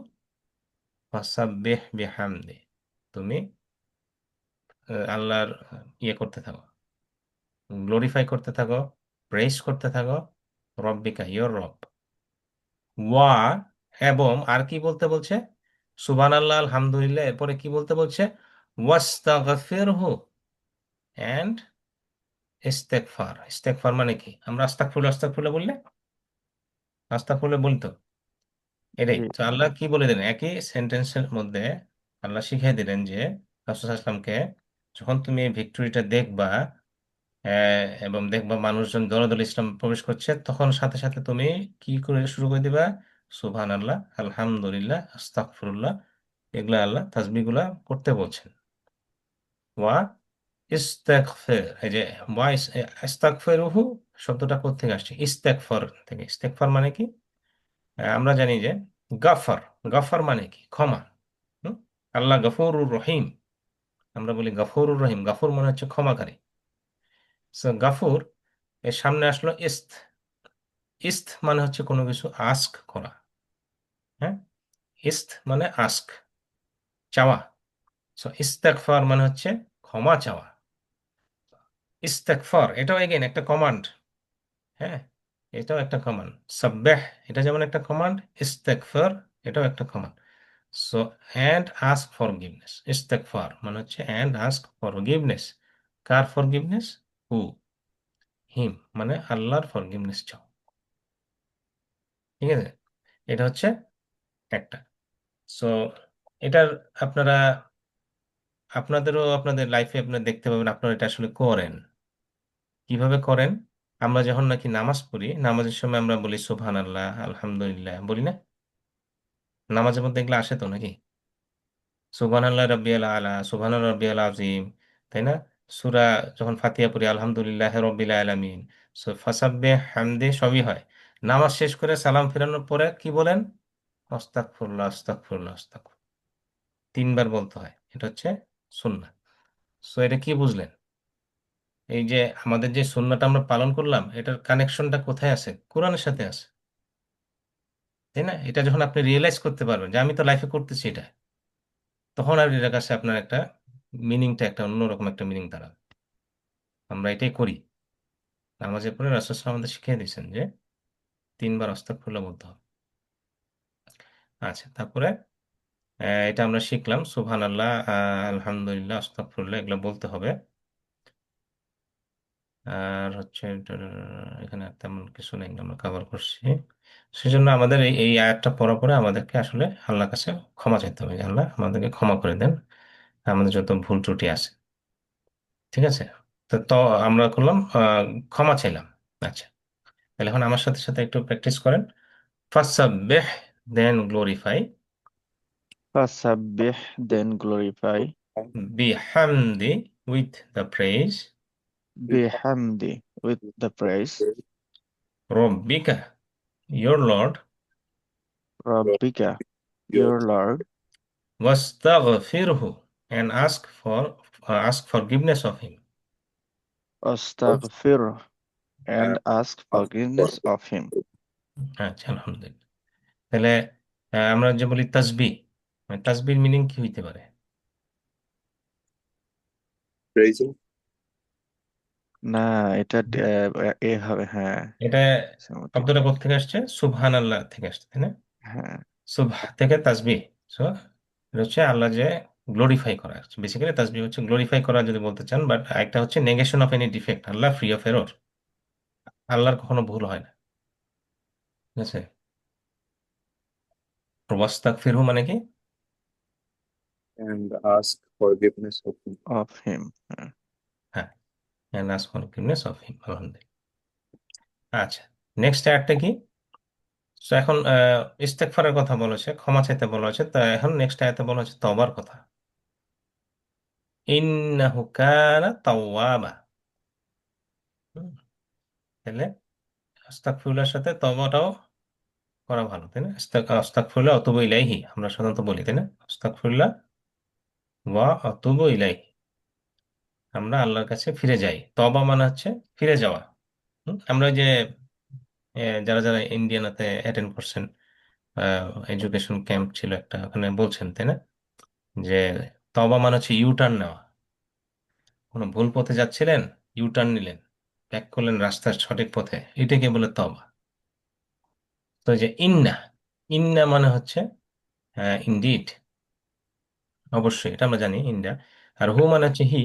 ফাসাব্বিহ বিহামদি, তুমি আল্লাহর ইয়ে করতে থাকো, গ্লোরিফাই করতে থাকো, প্রেস করতে থাকো, রব্বিকা ইয়োর রব। ওয়া, এবং আর কি বলতে বলছে? সুবহানাল্লাহ আলহামদুলিল্লাহ, এরপরে কি বলতে বলছে? ওয়াস্তাগফিরহু, এন্ড ইস্তেগফার। ইস্তেগফার মানে কি? আমরা আস্তাগফিরুল্লাহ আস্তাগফিরুল্লাহ বললে, আস্তাগফিরুল্লাহ বলি তো, এটাই Yeah. তো আল্লাহ কি বলে দিলেন একই সেন্টেন্সের মধ্যে। আল্লাহ শিখিয়ে দিলেন যে রাসূল সাল্লাল্লাহু আলাইহি ওয়াসাল্লামকে, যখন তুমি এই ভিক্টরিটা দেখবা, এবং দেখবা মানুষজন দলে দলে ইসলাম প্রবেশ করছে, তখন সাথে সাথে তুমি কি করে শুরু করে দিবা? সুবহান আল্লাহ, আলহামদুলিল্লাহ, আস্তাগফিরুল্লাহ, এগুলা আল্লাহ তাসবিহগুলা করতে বলছেন। ওয়া ইস্তেগফির, এই যে ওয়া ইস্তাগফিরুহু শব্দটা কোত্থেকে আসছে? ইস্তেগফার থেকে। ইস্তেগফার মানে কি? আমরা জানি যে গাফার, গাফার মানে কি? ক্ষমা। হুম? আল্লাহ গফুরুর রহিম, আমরা বলি গফুরুর রহিম, গাফুর মানে হচ্ছে ক্ষমাকারী। সো গাফুর এর সামনে আসলো ইস্ত। ইস্ত মানে হচ্ছে কোনো কিছু আস্ক করা। হ্যাঁ, ইস্ত মানে আস্ক, চাওয়া। সো ইস্তেগফার মানে হচ্ছে ক্ষমা চাওয়া। ইস্তেগফার এটাও এগেন একটা কমান্ড। হ্যাঁ, এটাও একটা কমান্ড। সাব্বাহ, এটা যেমন একটা কমান্ড, ইস্তেগফার এটাও একটা command. So and ask forgiveness, ইস্তেগফার মানে হচ্ছে অ্যান্ড আস্ক ফরগিভনেস। কার ফরগিভনেস? হু, হিম, মানে আল্লাহর ফরগিভনেস চাও। ঠিক আছে, এটা হচ্ছে একটা। সো এটার আপনারা, আপনাদেরও আপনাদের লাইফে আপনারা দেখতে পাবেন আপনারা এটা আসলে করেন। কিভাবে করেন? আমরা যখন নাকি নামাজ পড়ি, নামাজের সময় আমরা বলি সুবহানাল্লাহ আলহামদুলিল্লাহ, বলি না? নামাজের মধ্যে এগুলো আসে তো নাকি? সুবহানাল্লাহ রাব্বিয়াল আলা, সুবহানাল্লাহ রাব্বিয়াল আযীম, তাই না? সূরা যখন ফাতিহা পড়ি আলহামদুলিল্লাহ রাব্বিল আলামিন, ফাসাব্বিহ হামদি, সবই হয়। নামাজ শেষ করে সালাম ফেরানোর পরে কি বলেন? আস্তাগফিরুল্লাহ আস্তাগফিরুল্লাহ আস্তাগফিরুল্লাহ। 3 বার বলতে হয়, এটা হচ্ছে সুন্নাহ। সো এটা কি বুঝলেন? এই যে আমাদের যে সুন্নাহটা আমরা পালন করলাম, এটার কানেকশনটা কোথায় আছে? কোরআনের সাথে আছে, তাই না? এটা যখন আপনি রিয়েলাইজ করতে পারবেন যে আমি তো লাইফে করতেছি এটা, তখন আর এটার কাছে আপনার একটা মিনিংটা একটা অন্যরকম একটা মিনিং দাঁড়াবে। আমরা এটাই করি। নামাজের পরে রাসূল সাল্লাল্লাহু আলাইহি ওয়াসাল্লাম আমাদের শিখিয়ে দিয়েছেন যে 3 বার আস্তাগফিরুল্লাহ বলতে হবে। আচ্ছা, তারপরে এটা আমরা শিখলাম, সুবহানাল্লাহ, আলহামদুলিল্লাহ, আস্তাগফিরুল্লাহ, এগুলো বলতে হবে। আর হচ্ছে এখানে আর তেমন কিছু নেই, আমরা কভার করছি। সেজন্য আমাদের এই এই আয়াতটা পড়ার পরে আমাদেরকে আসলে আল্লাহর কাছে ক্ষমা চাইতে হবে যে আল্লাহ আমাদেরকে ক্ষমা করে দেন, আমাদের যত ভুল ত্রুটি আছে। ঠিক আছে? তো আমরা করলাম, ক্ষমা চাইলাম। আচ্ছা, তাহলে এখন আমার সাথে সাথে একটু প্র্যাকটিস করেন। ফাসাব্বিহ, then glorify, Fasabbih, then glorify. বিহামদি, with the praise, Bihamdi, with the praise. রব্বিকা, your Lord, Rabbika, your Lord. wastaghfirhu, and ask forgiveness of him. Astaghfir, and ask forgiveness of him. আচ্ছা, আলহামদুলিল্লাহ। তাহলে আমরা যে বলি তাসবিহ, মানে তাসবিহর মিনিং কি হইতে পারে? praising, না, এটা এ হবে, হ্যাঁ। এটা সেমতি। শব্দটা কোথা থেকে আসছে? সুবহান আল্লাহ থেকে আসছে, তাই না? হ্যাঁ, সুবহ থেকে তাসবিহ। সো এটা হচ্ছে আল্লাহ যে গ্লোরিফাই করা, বেসিক্যালি তাসবিহ হচ্ছে গ্লোরিফাই করা যদি বলতে চান, বাট একটা হচ্ছে negation of any defect, Allah free of error, আল্লাহর কখনো ভুল হয় না। ঠিক আছে? ওয়াস্তাগফিরহু মানে কি? and ask forgiveness of him. of him. হ্যাঁ। হ্যাঁ, and ask forgiveness of him, আলহামদুলিল্লাহ। আচ্ছা, নেক্সট আয়াতটা কি? তো এখন ইস্তেগফারের কথা বলেছে, ক্ষমা চাইতে বলা হয়েছে, তা এখন নেক্সট আয়াতে বলা হচ্ছে তওবার কথা। ইন্নাহু কানা তাওয়াবা। হুম, তাহলে আস্তাগফিরুল্লাহর সাথে তওবাটাও করা ভালো, তাই না? আস্তাগফিরুল্লাহ ওয়া আতুবু ইলাইহি আমরা সাধারণত বলি, তাই না? আস্তাগফিরুল্লাহ ওয়া আতুবু ইলাইহি, আমরা আল্লাহর কাছে ফিরে যাই। তওবা মানে হচ্ছে ফিরে যাওয়া। আমরা ওই যে যারা যারা ইন্ডিয়ানাতে অ্যাটেন্ড করছেন, এডুকেশন ক্যাম্প ছিল একটা, ওখানে বলছেন, তাই না, যে তওবা মানে হচ্ছে ইউটার্ন নেওয়া। কোনো ভুল পথে যাচ্ছিলেন, ইউটার্ন নিলেন, ব্যাক করলেন রাস্তার সঠিক পথে, এটাকে বলে তওবা। তো এই যে ইন্না, ইন্না মানে হচ্ছে ইনডিড, অবশ্যই, এটা আমরা জানি ইন্না। আর হু মানে হচ্ছে হি।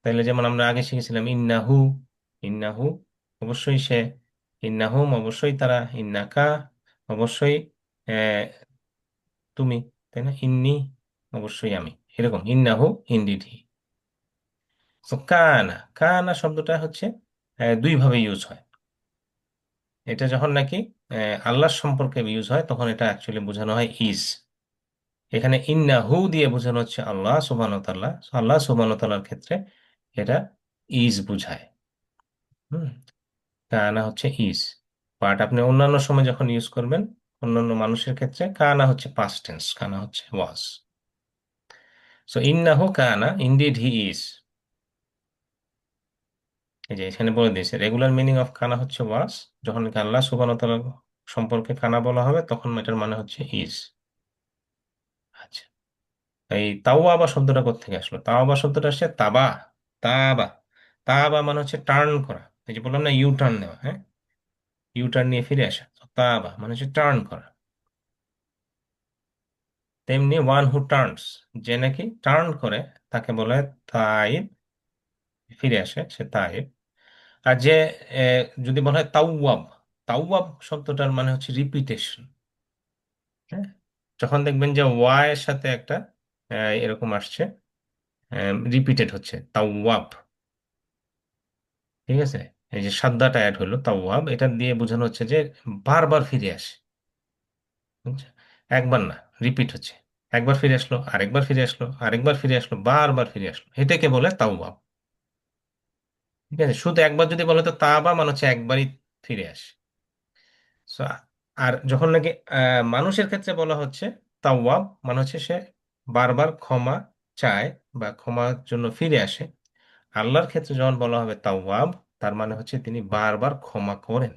তাইলে যেমন আমরা আগে শিখেছিলাম ইন্নাহু, ইন্নাহু অবশ্যই সে, ইন্নাহুম অবশ্যই তারা, ইন্নাকা অবশ্যই আহ, তুমি, তাই না? ইন্নি অবশ্যই আমি, এরকম ইন্নাহু ইনডিড হি। তো কানা, কানা শব্দটা হচ্ছে দুই ভাবে ইউজ হয়। এটা যখন নাকি আল্লাহর সম্পর্কে ইউজ হয়, তখন এটা অ্যাকচুয়ালি বোঝানো হয় ইজ। এখানে ইন্নাহু দিয়ে বোঝানো হচ্ছে আল্লাহ সুবহানাহু ওয়া তাআলা। আল্লাহ সুবহানাহু ওয়া তাআলার ক্ষেত্রে এটা ইজ বুঝায়। হুম, কানা হচ্ছে ইজ। বাট আপনি অন্যান্য সময় যখন ইউজ করবেন, অন্যান্য মানুষের ক্ষেত্রে কানা হচ্ছে পাস্ট টেন্স, কানা হচ্ছে ওয়াজ। সো ইন্নাহু কানা, ইনডিড হি ইজ। এই যে এখানে বলে দিয়েছে রেগুলার মিনিং অফ কানা হচ্ছে ওয়াজ। যখন নাকি আল্লাহ সুবহানাহু ওয়া তাআলা সম্পর্কে কানা বলা হবে, তখন এটার মানে হচ্ছে ইজ। আচ্ছা, এই তাওয়াবা শব্দটা কোত্থেকে আসলো? তাওয়াবা শব্দটা আসছে তাবা, তাবা, তাবা মানে হচ্ছে টার্ন করা। এই যে বললাম না, ইউ টার্ন নেওয়া, হ্যাঁ, ইউ টার্ন নিয়ে ফিরে আসা। তো তাবা মানে হচ্ছে টার্ন করা। তেমনি ওয়ান হু টার্নস, যে নাকি টার্ন করে, তাকে বলে তাইব, ফিরে আসে সে তাইব। আর যে যদি বলা হয় তাওয়াব, তাওয়াব শব্দটার মানে হচ্ছে রিপিটেশন। হ্যাঁ, যখন দেখবেন যে ওয়াই এর সাথে একটা এরকম আসছে, রিপিটেড হচ্ছে তাওয়াব, ঠিক আছে, এই যে সাদ্দাটা অ্যাড হলো তাওয়াব, এটা দিয়ে বোঝানো হচ্ছে যে বারবার ফিরে আসে। বুঝছো? একবার না, রিপিট হচ্ছে, একবার ফিরে আসলো, আরেকবার ফিরে আসলো, আরেকবার ফিরে আসলো, বারবার ফিরে আসলো, এটাকে বলে তাওয়াব। ঠিক আছে? শুধু একবার যদি বলে তো তাওবা মানে হচ্ছে একবারই ফিরে আসে। So, আর যখন নাকি মানুষের ক্ষেত্রে বলা হচ্ছে তাওয়াব, মানে হচ্ছে সে বারবার ক্ষমা চায় বা ক্ষমার জন্য ফিরে আসে, আল্লাহর ক্ষেত্রে যখন বলা হবে তাওয়াব, তার মানে হচ্ছে তিনি বারবার ক্ষমা করেন।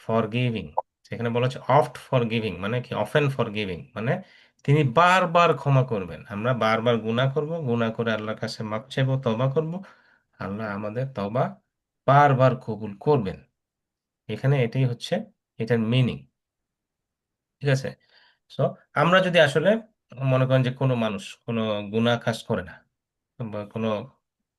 ফরগিভিং, সেখানে বলা হচ্ছে অফট ফরগিভিং, মানে কি অফেন ফরগিভিং, মানে তিনি বারবার ক্ষমা করবেন। আমরা বারবার গুনাহ করব, গুনাহ করে আল্লাহর কাছে মাপ চাইবো, তওবা করব, আল্লাহ আমাদের তওবা বারবার কবুল করবেন। এখানে এটাই হচ্ছে এটার মিনিং। ঠিক আছে? সো আমরা যদি আসলে মনে করেন যে কোনো মানুষ কোনো গুনাহ কাজ করে না, বা কোনো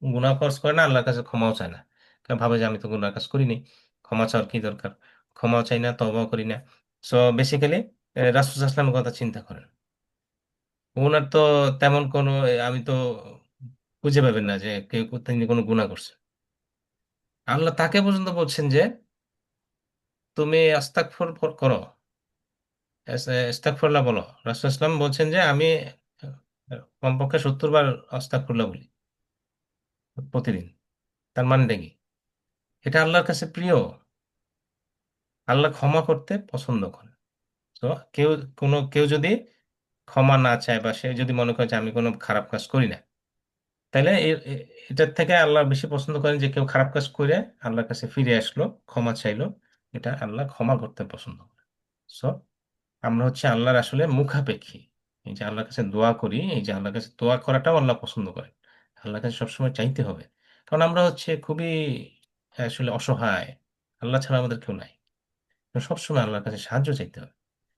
গুনাহ কাজ করে না, আল্লাহর কাছে ক্ষমাও চায় না, কারণ ভাবে যে আমি তো গুনাহ কাজ করিনি, ক্ষমা চাওয়ার কি দরকার, ক্ষমাও চাই না, তওবাও করি না। সো বেসিক্যালি রাসূল সাল্লাল্লাহু আলাইহি ওয়াসাল্লামের কথা চিন্তা করেন, ওনার তো তেমন কোনো আমি তো খুঁজে পাবেন না যে কেউ তিনি কোনো গুনাহ করছে। আল্লাহ তাকে পর্যন্ত বলছেন যে তুমি আস্তাগফির করো, আস্তাগফিরুল্লাহ বলো। রাসূল ইসলাম বলছেন যে আমি কমপক্ষে 70 বার আস্তাগফিরুল্লাহ বলি প্রতিদিন। তার মানেটা কি? এটা আল্লাহর কাছে প্রিয়, আল্লাহ ক্ষমা করতে পছন্দ করেন। তো কেউ কেউ যদি ক্ষমা না চায় বা সে যদি মনে করে যে আমি কোনো খারাপ কাজ করি না, তাহলে এটার থেকে আল্লাহ বেশি পছন্দ করেন যে কেউ খারাপ কাজ করে আল্লাহর কাছে ফিরে আসলো, ক্ষমা চাইলো, এটা আল্লাহ ক্ষমা করতে পছন্দ করেন। সো আমরা হচ্ছে আল্লাহর আসলে মুখাপেক্ষী। এই যে আল্লাহর কাছে দোয়া করি, এই যে আল্লাহর কাছে দোয়া করাটাও আল্লাহ পছন্দ করেন। আল্লাহর কাছে সবসময় চাইতে হবে, কারণ আমরা হচ্ছে খুবই আসলে অসহায়, আল্লাহ ছাড়া আমাদের কেউ নাই। তো সবসময় আল্লাহর কাছে সাহায্য চাইতে হবে,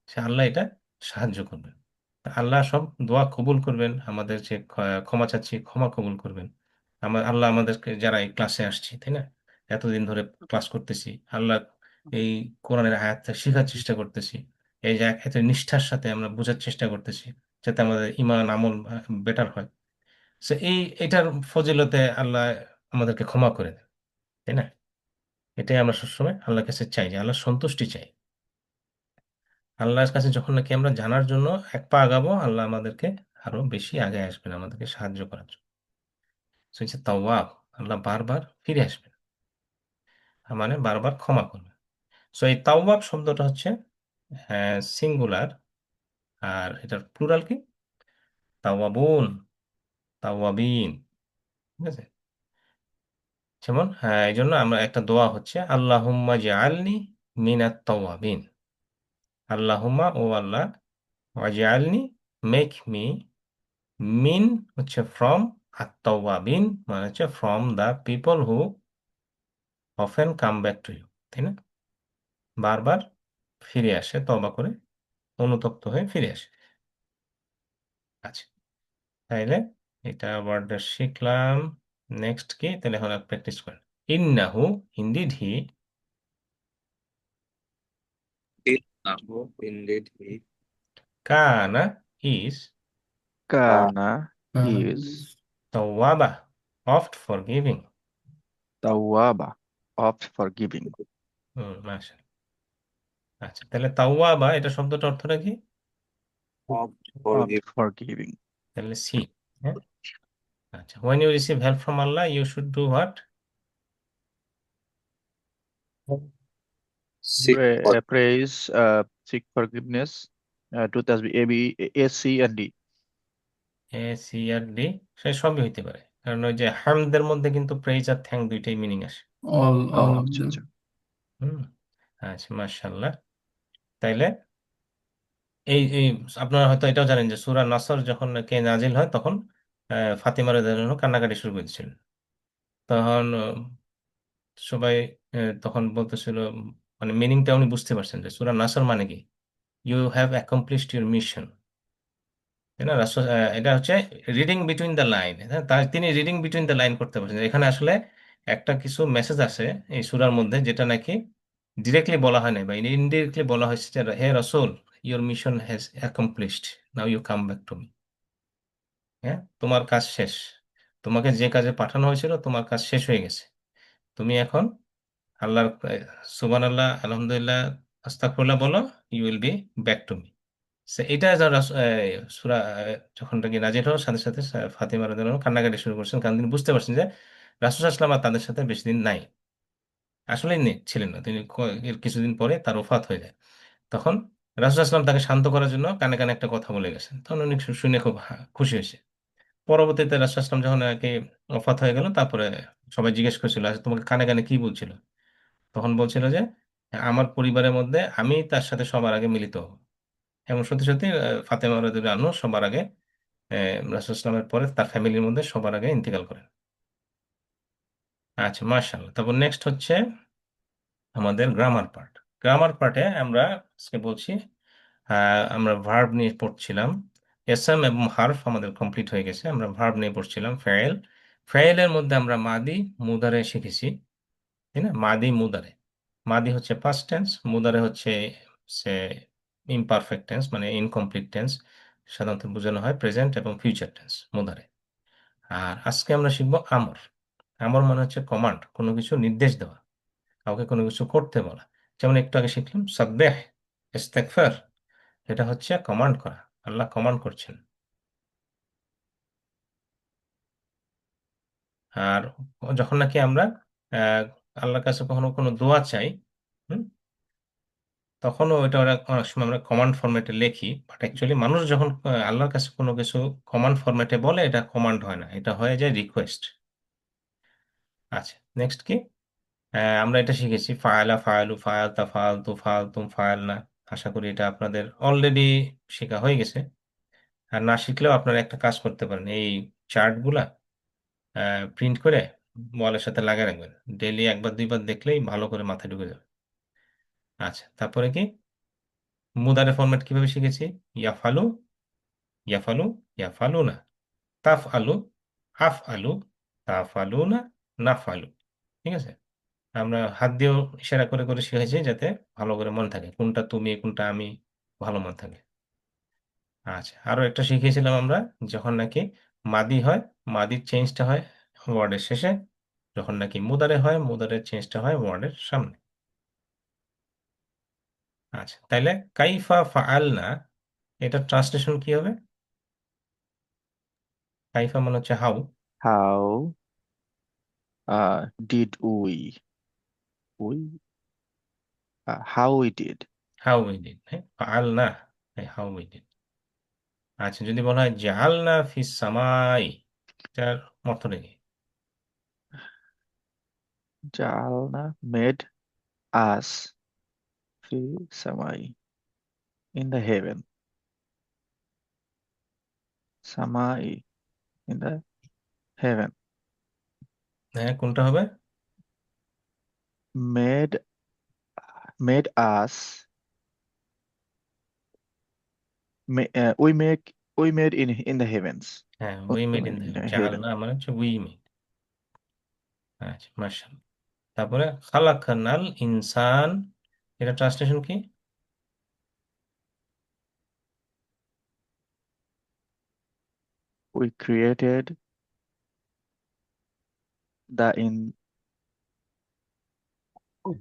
সে আল্লাহ এটা সাহায্য করবেন। আল্লাহ সব দোয়া কবুল করবেন, আমাদের যে ক্ষমা চাচ্ছি ক্ষমা কবুল করবেন। আল্লাহ আমাদেরকে যারা এই ক্লাসে আসছি, তাই না, এতদিন ধরে ক্লাস করতেছি, আল্লাহ এই কোরআনের আয়াতটা শেখার চেষ্টা করতেছি, এই যে এত নিষ্ঠার সাথে আমরা বোঝার চেষ্টা করতেছি, যাতে আমাদের ইমান আমল বেটার হয়। সো এটার ফজিলতে আল্লাহ আমাদেরকে ক্ষমা করে দেন, তাই না? এটাই আমরা সবসময় আল্লাহর কাছে চাই, যে আল্লাহ সন্তুষ্টি চাই। আল্লাহর কাছে যখন নাকি আমরা জানার জন্য এক পা আগাবো, আল্লাহ আমাদেরকে আরো বেশি আগে আসবেন আমাদেরকে সাহায্য করার জন্য। সো হচ্ছে তাওয়াব, আল্লাহ বারবার ফিরে আসবেন, মানে বারবার ক্ষমা করবেন। সো এই তাওয়াব শব্দটা হচ্ছে সিঙ্গুলার, আর এটার প্লুরাল কি? তাওয়াবুন, তাওয়াবিন। ঠিক আছে? যেমন এই জন্য আমরা একটা দোয়া হচ্ছে আল্লাহুম্মা জাআলনি মিনাত তাওয়াবিন। আল্লাহুম্মা, ও আল্লাহ, ওয়াজআলনি, মেক মি, মিন হচ্ছে ফ্রম, আর তাওয়াবিন মানে হচ্ছে from the people who often come back to you, তাই না? বারবার ফিরে আসে, তওবা করে অনুতপ্ত হয়ে ফিরে আসে। আচ্ছা, তাইলে এটা ওয়ার্ডটা শিখলাম। নেক্সট কি তাহলে এখন প্র্যাকটিস করেন। ইন্নাহু, ইনডিড হি, Indeed, he কানা ইজ, Kana is is তাওয়াবা oft forgiving. Tawwaba, opt forgiving, মাশা। আচ্ছা, তাহলে তাওয়াবা এটা শব্দটা অর্থটা কি? opt opt forgive, forgiving. তাহলে সি। হ্যাঁ, আচ্ছা, when you receive help from Allah you should do what? seek for Praise, seek forgiveness, to tasbih, A, C, and D. A C আর ডি, সে সবই হইতে পারে, কারণ ওই যে হামদের মধ্যে কিন্তু প্রেইজ আর থ্যাঙ্ক দুইটাই মিনিং আসে। all Oh, of আচ্ছা them. আচ্ছা। হুম, আচ্ছা, মাশাআল্লাহ। তাইলে এই আপনারা হয়তো এটাও জানেন যে সূরা নসর যখন কে নাজিল হয়, তখন ফাতিমা রাদিয়াল্লাহু আনহা কান্নাকাটি শুরু করেছিলেন। তখন সবাই তখন বলতেছিল, মানে মিনিংটা উনি বুঝতে পারছেন যে সূরা নাসর মানে কি, you have accomplished your mission, তাই না? এটা হচ্ছে রিডিং বিটুইন দ্য লাইন। হ্যাঁ, তিনি রিডিং বিটুইন দ্য লাইন করতে পারছেন, এখানে আসলে একটা কিছু মেসেজ আছে এই সূরার মধ্যে, যেটা নাকি ডিরেক্টলি বলা হয় না, বা ইনডিরেক্টলি বলা হয়েছে যে হে রাসূল, your mission has accomplished, now you come back to me. হ্যাঁ, তোমার কাজ শেষ, তোমাকে যে কাজে পাঠানো হয়েছিল তোমার কাজ শেষ হয়ে গেছে, তুমি এখন আল্লাহর সুবহানাল্লাহ, আলহামদুলিল্লাহ, আস্তাগফিরুল্লাহ বলো, you will be back to me. এটা যারা সূরা যখন নাকি নাজিল হওয়ার সাথে সাথে ফাতিমা রাদিয়াল্লাহু আনহা কান্নাকাটি শুরু করছেন, কারণ তিনি বুঝতে পারছেন যে রাসূল সাল্লাল্লাহু আলাইহি ওয়াসাল্লাম আর তাদের সাথে বেশি দিন নাই, আসলেই নেই, ছিলেন না তিনি। এর কিছুদিন পরে তার ওফাত হয়ে যায়। তখন রাসূল আসলাম তাকে শান্ত করার জন্য কানে কানে একটা কথা বলে গেছেন, তখন উনি শুনে খুব খুশি হয়েছে। পরবর্তীতে রাসূল আসলাম যখন আর কি ওফাত হয়ে গেল, তারপরে সবাই জিজ্ঞেস করছিল, আচ্ছা তোমাকে কানে কানে কি বলছিল? তখন বলছিল যে, আমার পরিবারের মধ্যে আমি তার সাথে সবার আগে মিলিত হব। এবং সত্যি সত্যি ফাতেমা রাদিয়াল্লাহু আনহু সবার আগে রাসূল ইসলামের পরে তার ফ্যামিলির মধ্যে সবার আগে ইন্তেকাল করেন। আচ্ছা, মাশাআল্লাহ। তারপর নেক্সট হচ্ছে আমাদের গ্রামার পার্ট। গ্রামার পার্টে আমরা আজকে বলছি, আমরা ভার্ব নিয়ে পড়ছিলাম। এসএম এবং হার্ফ আমাদের কমপ্লিট হয়ে গেছে, আমরা ভার্ব নিয়ে পড়ছিলাম। ফেল, ফেলের মধ্যে আমরা মাদি মুদারে শিখেছি, তাই না? মাদি মুদারে, মাদি হচ্ছে পাস্ট টেন্স, মুদারে হচ্ছে সে ইমপারফেক্ট টেন্স, মানে ইনকমপ্লিট টেন্স। সাধারণত বোঝানো হয় প্রেজেন্ট এবং ফিউচার টেন্স মুদারে। আর আজকে আমরা শিখবো আমর। আমর মানে হচ্ছে কমান্ড, কোনো কিছু নির্দেশ দেওয়া, কাউকে কোনো কিছু করতে বলা। যেমন একটু আগে শিখলাম সাব্বেহ, ইস্তেগফার, এটা হচ্ছে কমান্ড করা, আল্লাহ কমান্ড করছেন। আর যখন নাকি আমরা আহ, আল্লাহর কাছে কখনো কোনো দোয়া চাই, হুম, তখনও এটা অনেক সময় আমরা কমান্ড ফরম্যাটে লিখি, বাট অ্যাকচুয়ালি মানুষ যখন আল্লাহর কাছে কোনো কিছু কমান্ড ফরম্যাটে বলে, এটা কমান্ড হয় না, এটা হয়ে যায় রিকোয়েস্ট। আচ্ছা, নেক্সট কি? আমরা এটা শিখেছি ফায়লা, ফায়লু, ফায়ালতা, ফালতু, ফালতুম, ফায়ালনা। আশা করি এটা আপনাদের অলরেডি শেখা হয়ে গেছে। আর না শিখলেও আপনারা একটা কাজ করতে পারেন, এই চার্টগুলা প্রিন্ট করে ওয়ালের সাথে লাগিয়ে রাখবেন। ডেইলি একবার দুইবার দেখলেই ভালো করে মাথায় ঢুকে যাবে। আচ্ছা, তারপরে কি? মুদারে ফরম্যাট কিভাবে শিখেছি? ইয়াফালু, ইয়াফালু, ইয়াফালু না। তাফ আলু, আফ আলু, তাফ আলু না, নাফ আলু। ঠিক আছে? আমরা হাত দিয়েও ইশারা করে করে শিখেছি, যাতে ভালো করে মনে থাকে কোনটা তুমি কোনটা আমি, ভালো মনে থাকে। আচ্ছা, আরো একটা শিখিয়েছিলাম আমরা, যখন নাকি মাদি হয়, মাদির চেঞ্জটা হয় ওয়ার্ডের শেষে, যখন নাকি মুদারে হয়, মুদারের চেঞ্জটা হয় ওয়ার্ডের সামনে। আচ্ছা, তাইলে কাইফা ফাআলনা, এটা ট্রান্সলেশন কি হবে? কাইফা মানে হচ্ছে how, How did we how we did? How we did, হ্যাঁ, ফাআলনা, হাউ উই ডিড। আচ্ছা, যদি বলা হয় জাআলনা ফিস সামাই, এটার অর্থটা কি? Jalna made us fi samai, in the heaven. Samai, in the heaven. হ্যাঁ, কোনটা হবে? Made made us we made in the heavens. হ্যাঁ, What we we made in made the in heaven, the heaven. জাআলনা মানে হচ্ছে we made. আচ্ছা, মাশাআল্লাহ। তারপরে খালাকানাল ইনসান, এটা ট্রান্সলেশন কি? We created the in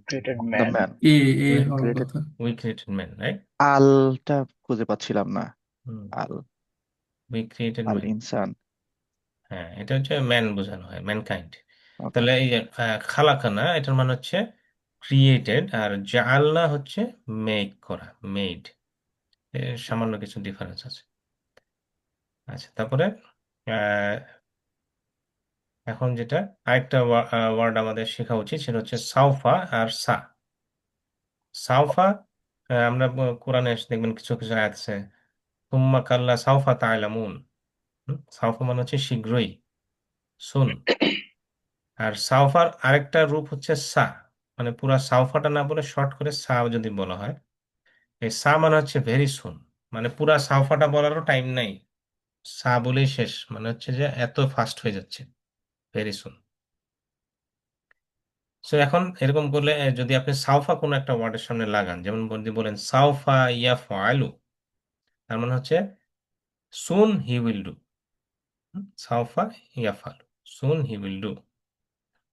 Created the man. man. এ এ উই হওয়ার Created কথা। We created man, right? আলটা খুঁজে পাচ্ছিলাম না। আল উই ক্রিয়েটেড আল ম্যান। ইনসান। হ্যাঁ, এটা হচ্ছে ম্যান বোঝানো হয়, ম্যানকাইন্ড। ওকে। তাহলে এই যে খালাকানা, এটার মানে হচ্ছে ক্রিয়েটেড, আর জাআলনা হচ্ছে মেক করা, মেড। সামান্য কিছু ডিফারেন্স আছে। আচ্ছা, তারপরে আহ, এখন যেটা আরেকটা ওয়ার্ড আমাদের শেখা উচিত, সেটা হচ্ছে সাউফা আর সা। সাউফা, আমরা কোরআনে দেখবেন কিছু কিছু আয়াত আছে, তুম্মা কাল্লা সাউফা তা'লামুন। সাউফা মানে হচ্ছে শীঘ্রই, সুন। আর সাউফার আরেকটা রূপ হচ্ছে সা, মানে পুরা সাউফাটা না বলে শর্ট করে সা যদি বলা হয়, এই সা মানে হচ্ছে ভেরি সুন, মানে পুরা সাউফাটা বলারও টাইম নাই, সা বলেই শেষ, মানে হচ্ছে যে এত ফাস্ট হয়ে যাচ্ছে, ভেরি সুন। সো এখন এরকম করলে যদি আপনি সাউফা কোনো একটা ওয়ার্ডের সামনে লাগান, যেমন যদি বলেন সাউফা ইয়াফআলু, তার মানে হচ্ছে সুন হি উইল ডু। সাউফা ইয়াফআলু, সুন হি উইল ডু।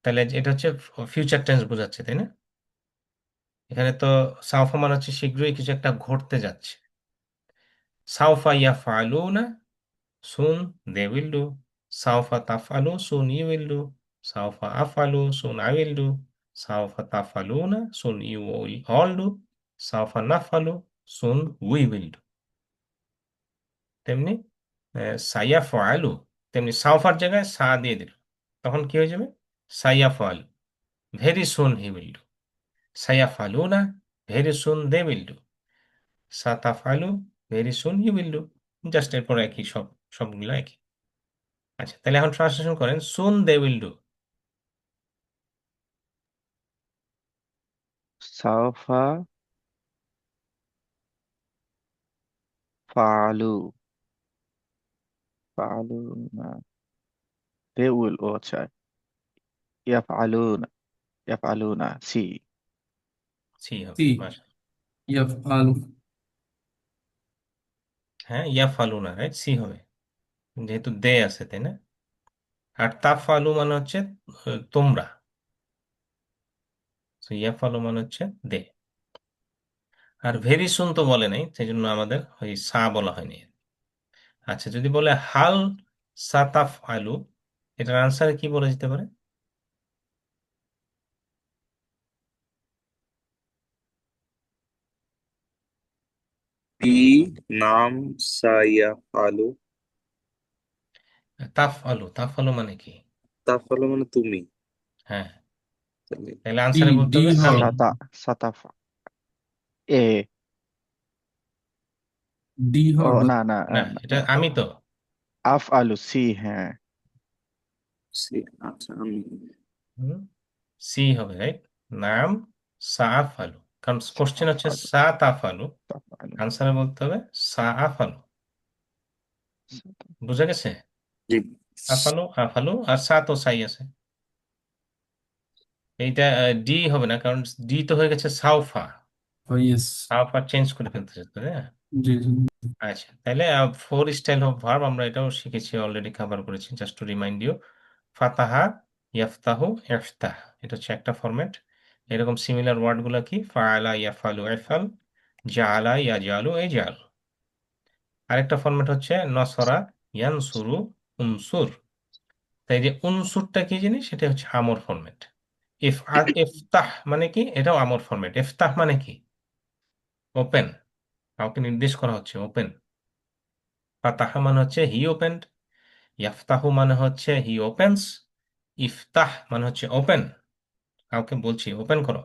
তাহলে এটা হচ্ছে ফিউচার টেন্স বোঝাচ্ছে, তাই না? এখানে তো সাউফা মানে হচ্ছে শীঘ্রই কিছু একটা ঘটতে যাচ্ছে। সাউফা ইয়াফআলুনা, সুন দে উইল ডু। সাউফা তাফআলু, সুন ইউ উইল ডু। সাউফা আফআলু, সুন আই উইল ডু। সাউফা তাফআলুনা, soon you will all do. সাউফা নাফআলু, সুন উই উইল ডু। তেমনি সাইয়াফ আলু, তেমনি সাউফার জায়গায় সা দিয়ে দিল, তখন কি হয়ে যাবে? সাইয়াফ আলু, very soon he will do. সাইয়াফ আলু না, very soon they will do. সাতাফ আলু, very soon you will do. Just এরপর একই, সবগুলো একই। আচ্ছা, তাহলে এখন ট্রান্সলেশন করেন, সুন দে উইল ডু। সাউফা ফালু, ফালু না, দে উইল, ও আচ্ছা, ইয়াফআলুনা, ইয়াফআলুনা, সি। সি হবে, সি মাশাআল্লাহ। ইয়াফআলু। হ্যাঁ, ইয়া ফালু না, রাইট, সি হবে, যেহেতু দে আছে, তাই না? আর তাফালু মানে হচ্ছে তোমরা। So, ইয়া ফালু মানে হচ্ছে দে। আর ভেরি সুন তো বলে নাই, সেই জন্য আমাদের ওই সা বলা হয়নি। আচ্ছা, যদি বলে হাল সাতাফ আলু, এটার আনসারে কি বলে যেতে পারে? বি নাম সাইয়া আলু। তাফ আলু, তাফ আলু মানে কি? তাফালু মানে তুমি। হ্যাঁ, তাহলে তাহলে ডি আনসারে বলতে ডি হবে আমি। হবে, সাতাফা, এ, ডি ও হবে। না না, না, এটা আমি তো। আফআলু, সি, হ্যাঁ। সি, আচ্ছা আমি। সি হবে, রাইট। নাম সাফ আলু, কারণ কোশ্চেন হচ্ছে সাফআলু, সা তাফ আলু, সাফআলু, আনসারে বলতে হবে সাফ আলু। বুঝা গেছে? জি। আফালু আফালু, আর সা তো সাই আছে। এইটা ডি হবে না, কারণ ডি তো হয়ে গেছে সাউফা। ইয়েস। সাউফা চেঞ্জ করে ফেলতেছে, তাই না? জি জি। আচ্ছা, তাহলে ফোর স্টাইল অফ ভার্ব আমরা এটাও শিখেছি, অলরেডি কভার করেছি, জাস্ট টু রিমাইন্ড ইউ। ফাতাহা, ইয়াফতাহু, ইফতাহ, এটা হচ্ছে একটা ফরম্যাট। এরকম সিমিলার ওয়ার্ড গুলা কি? ফাআলা ইয়াফআলু ইফআল, জাআলা ইয়াজআলু ইজআল। আরেকটা ফরম্যাট হচ্ছে নসরা ইয়ানসুরু উনসুর। তাই যে উনসুরটা কি জিনিস, সেটা হচ্ছে আমর ফরম্যাট। ইফতাহ মানে কি? এটাও আমর ফরম্যাট। ইফতাহ মানে কি? ওপেন, কাউকে নির্দেশ করা হচ্ছে, ওপেন। ফাতাহা মানে হচ্ছে হি ওপেন্ড, ইয়াফতাহু মানে হচ্ছে হি ওপেন্স, ইফতাহ মানে হচ্ছে ওপেন, কাউকে বলছি ওপেন করো।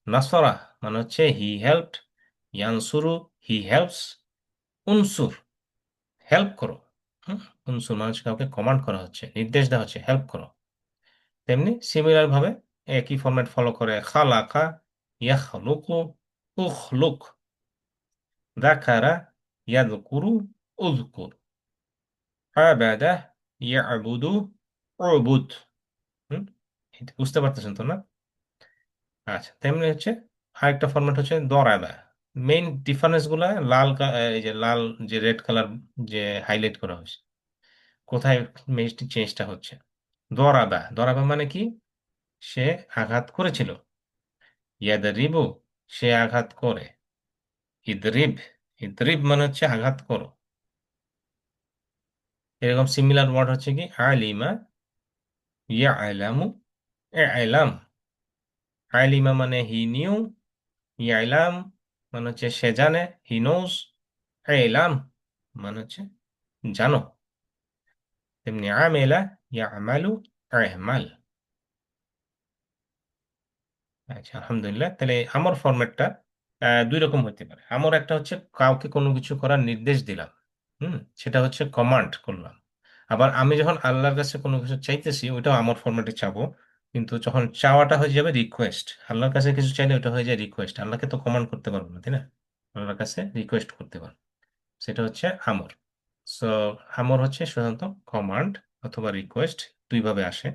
নাসরা মানে হচ্ছে হি হেল্পড, ইয়ানসুরু হি হেল্পস, উনসুর হেল্প করো। উনসুর মানে হচ্ছে কাউকে কমান্ড করা হচ্ছে, নির্দেশ দেওয়া হচ্ছে, হেল্প করো। তেমনি সিমিলার ভাবে একই ফরম্যাট ফলো করে খালাকা, ইয়াখলুকু, উখলুক, যাকারা, ইয়াযকুরু, উযকুর, আবাদা, ইয়াবুদু, উবুদ। হুম, এটা বুঝতে পারতেছেন তো না? আচ্ছা, তেমনি হচ্ছে আরেকটা ফরম্যাট হচ্ছে দরাবা। মেইন ডিফারেন্স গুলা এই যে লাল, যে রেড কালার যে হাইলাইট করা হয়েছে, কোথায় মেইন চেঞ্জটা হচ্ছে? দরাবা, দরাবা মানে কি? সে আঘাত করেছিল। ইয়াদরিবু, সে আঘাত করে। ইদরিব, ইদরিব মানে হচ্ছে আঘাত করো। এরকম সিমিলার ওয়ার্ড হচ্ছে কি আলিমা, ইয়ালামু, ইলাম। আলিমা মানে হি নিউ, ইয়ালাম মানে হচ্ছে সে জানে, হি নোজ। ইলাম মানে হচ্ছে জানো। তেমনি আমেলা, ইয়ামালু, ইমাল। আচ্ছা, আলহামদুলিল্লাহ। তাহলে আমার ফরম্যাটটা দুই রকম হতে পারে। আমার একটা হচ্ছে কাউকে কোনো কিছু করার নির্দেশ দিলাম, সেটা হচ্ছে কমান্ড করলাম। আবার আমি যখন আল্লাহর কাছে কোনো কিছু চাইতেছি, ওইটাও আমার ফরম্যাটে চাবো। কিন্তু যখন চাওয়াটা হয়ে যাবে রিকোয়েস্ট, আল্লাহর কাছে কিছু চাইলে ওটা হয়ে যায় রিকোয়েস্ট। আল্লাহকে তো কমান্ড করতে পারবো না, তাই না? আল্লাহর কাছে রিকোয়েস্ট করতে পারবো, সেটা হচ্ছে আমর। সো আমর হচ্ছে সাধারণত কমান্ড অথবা রিকোয়েস্ট, দুইভাবে আসে।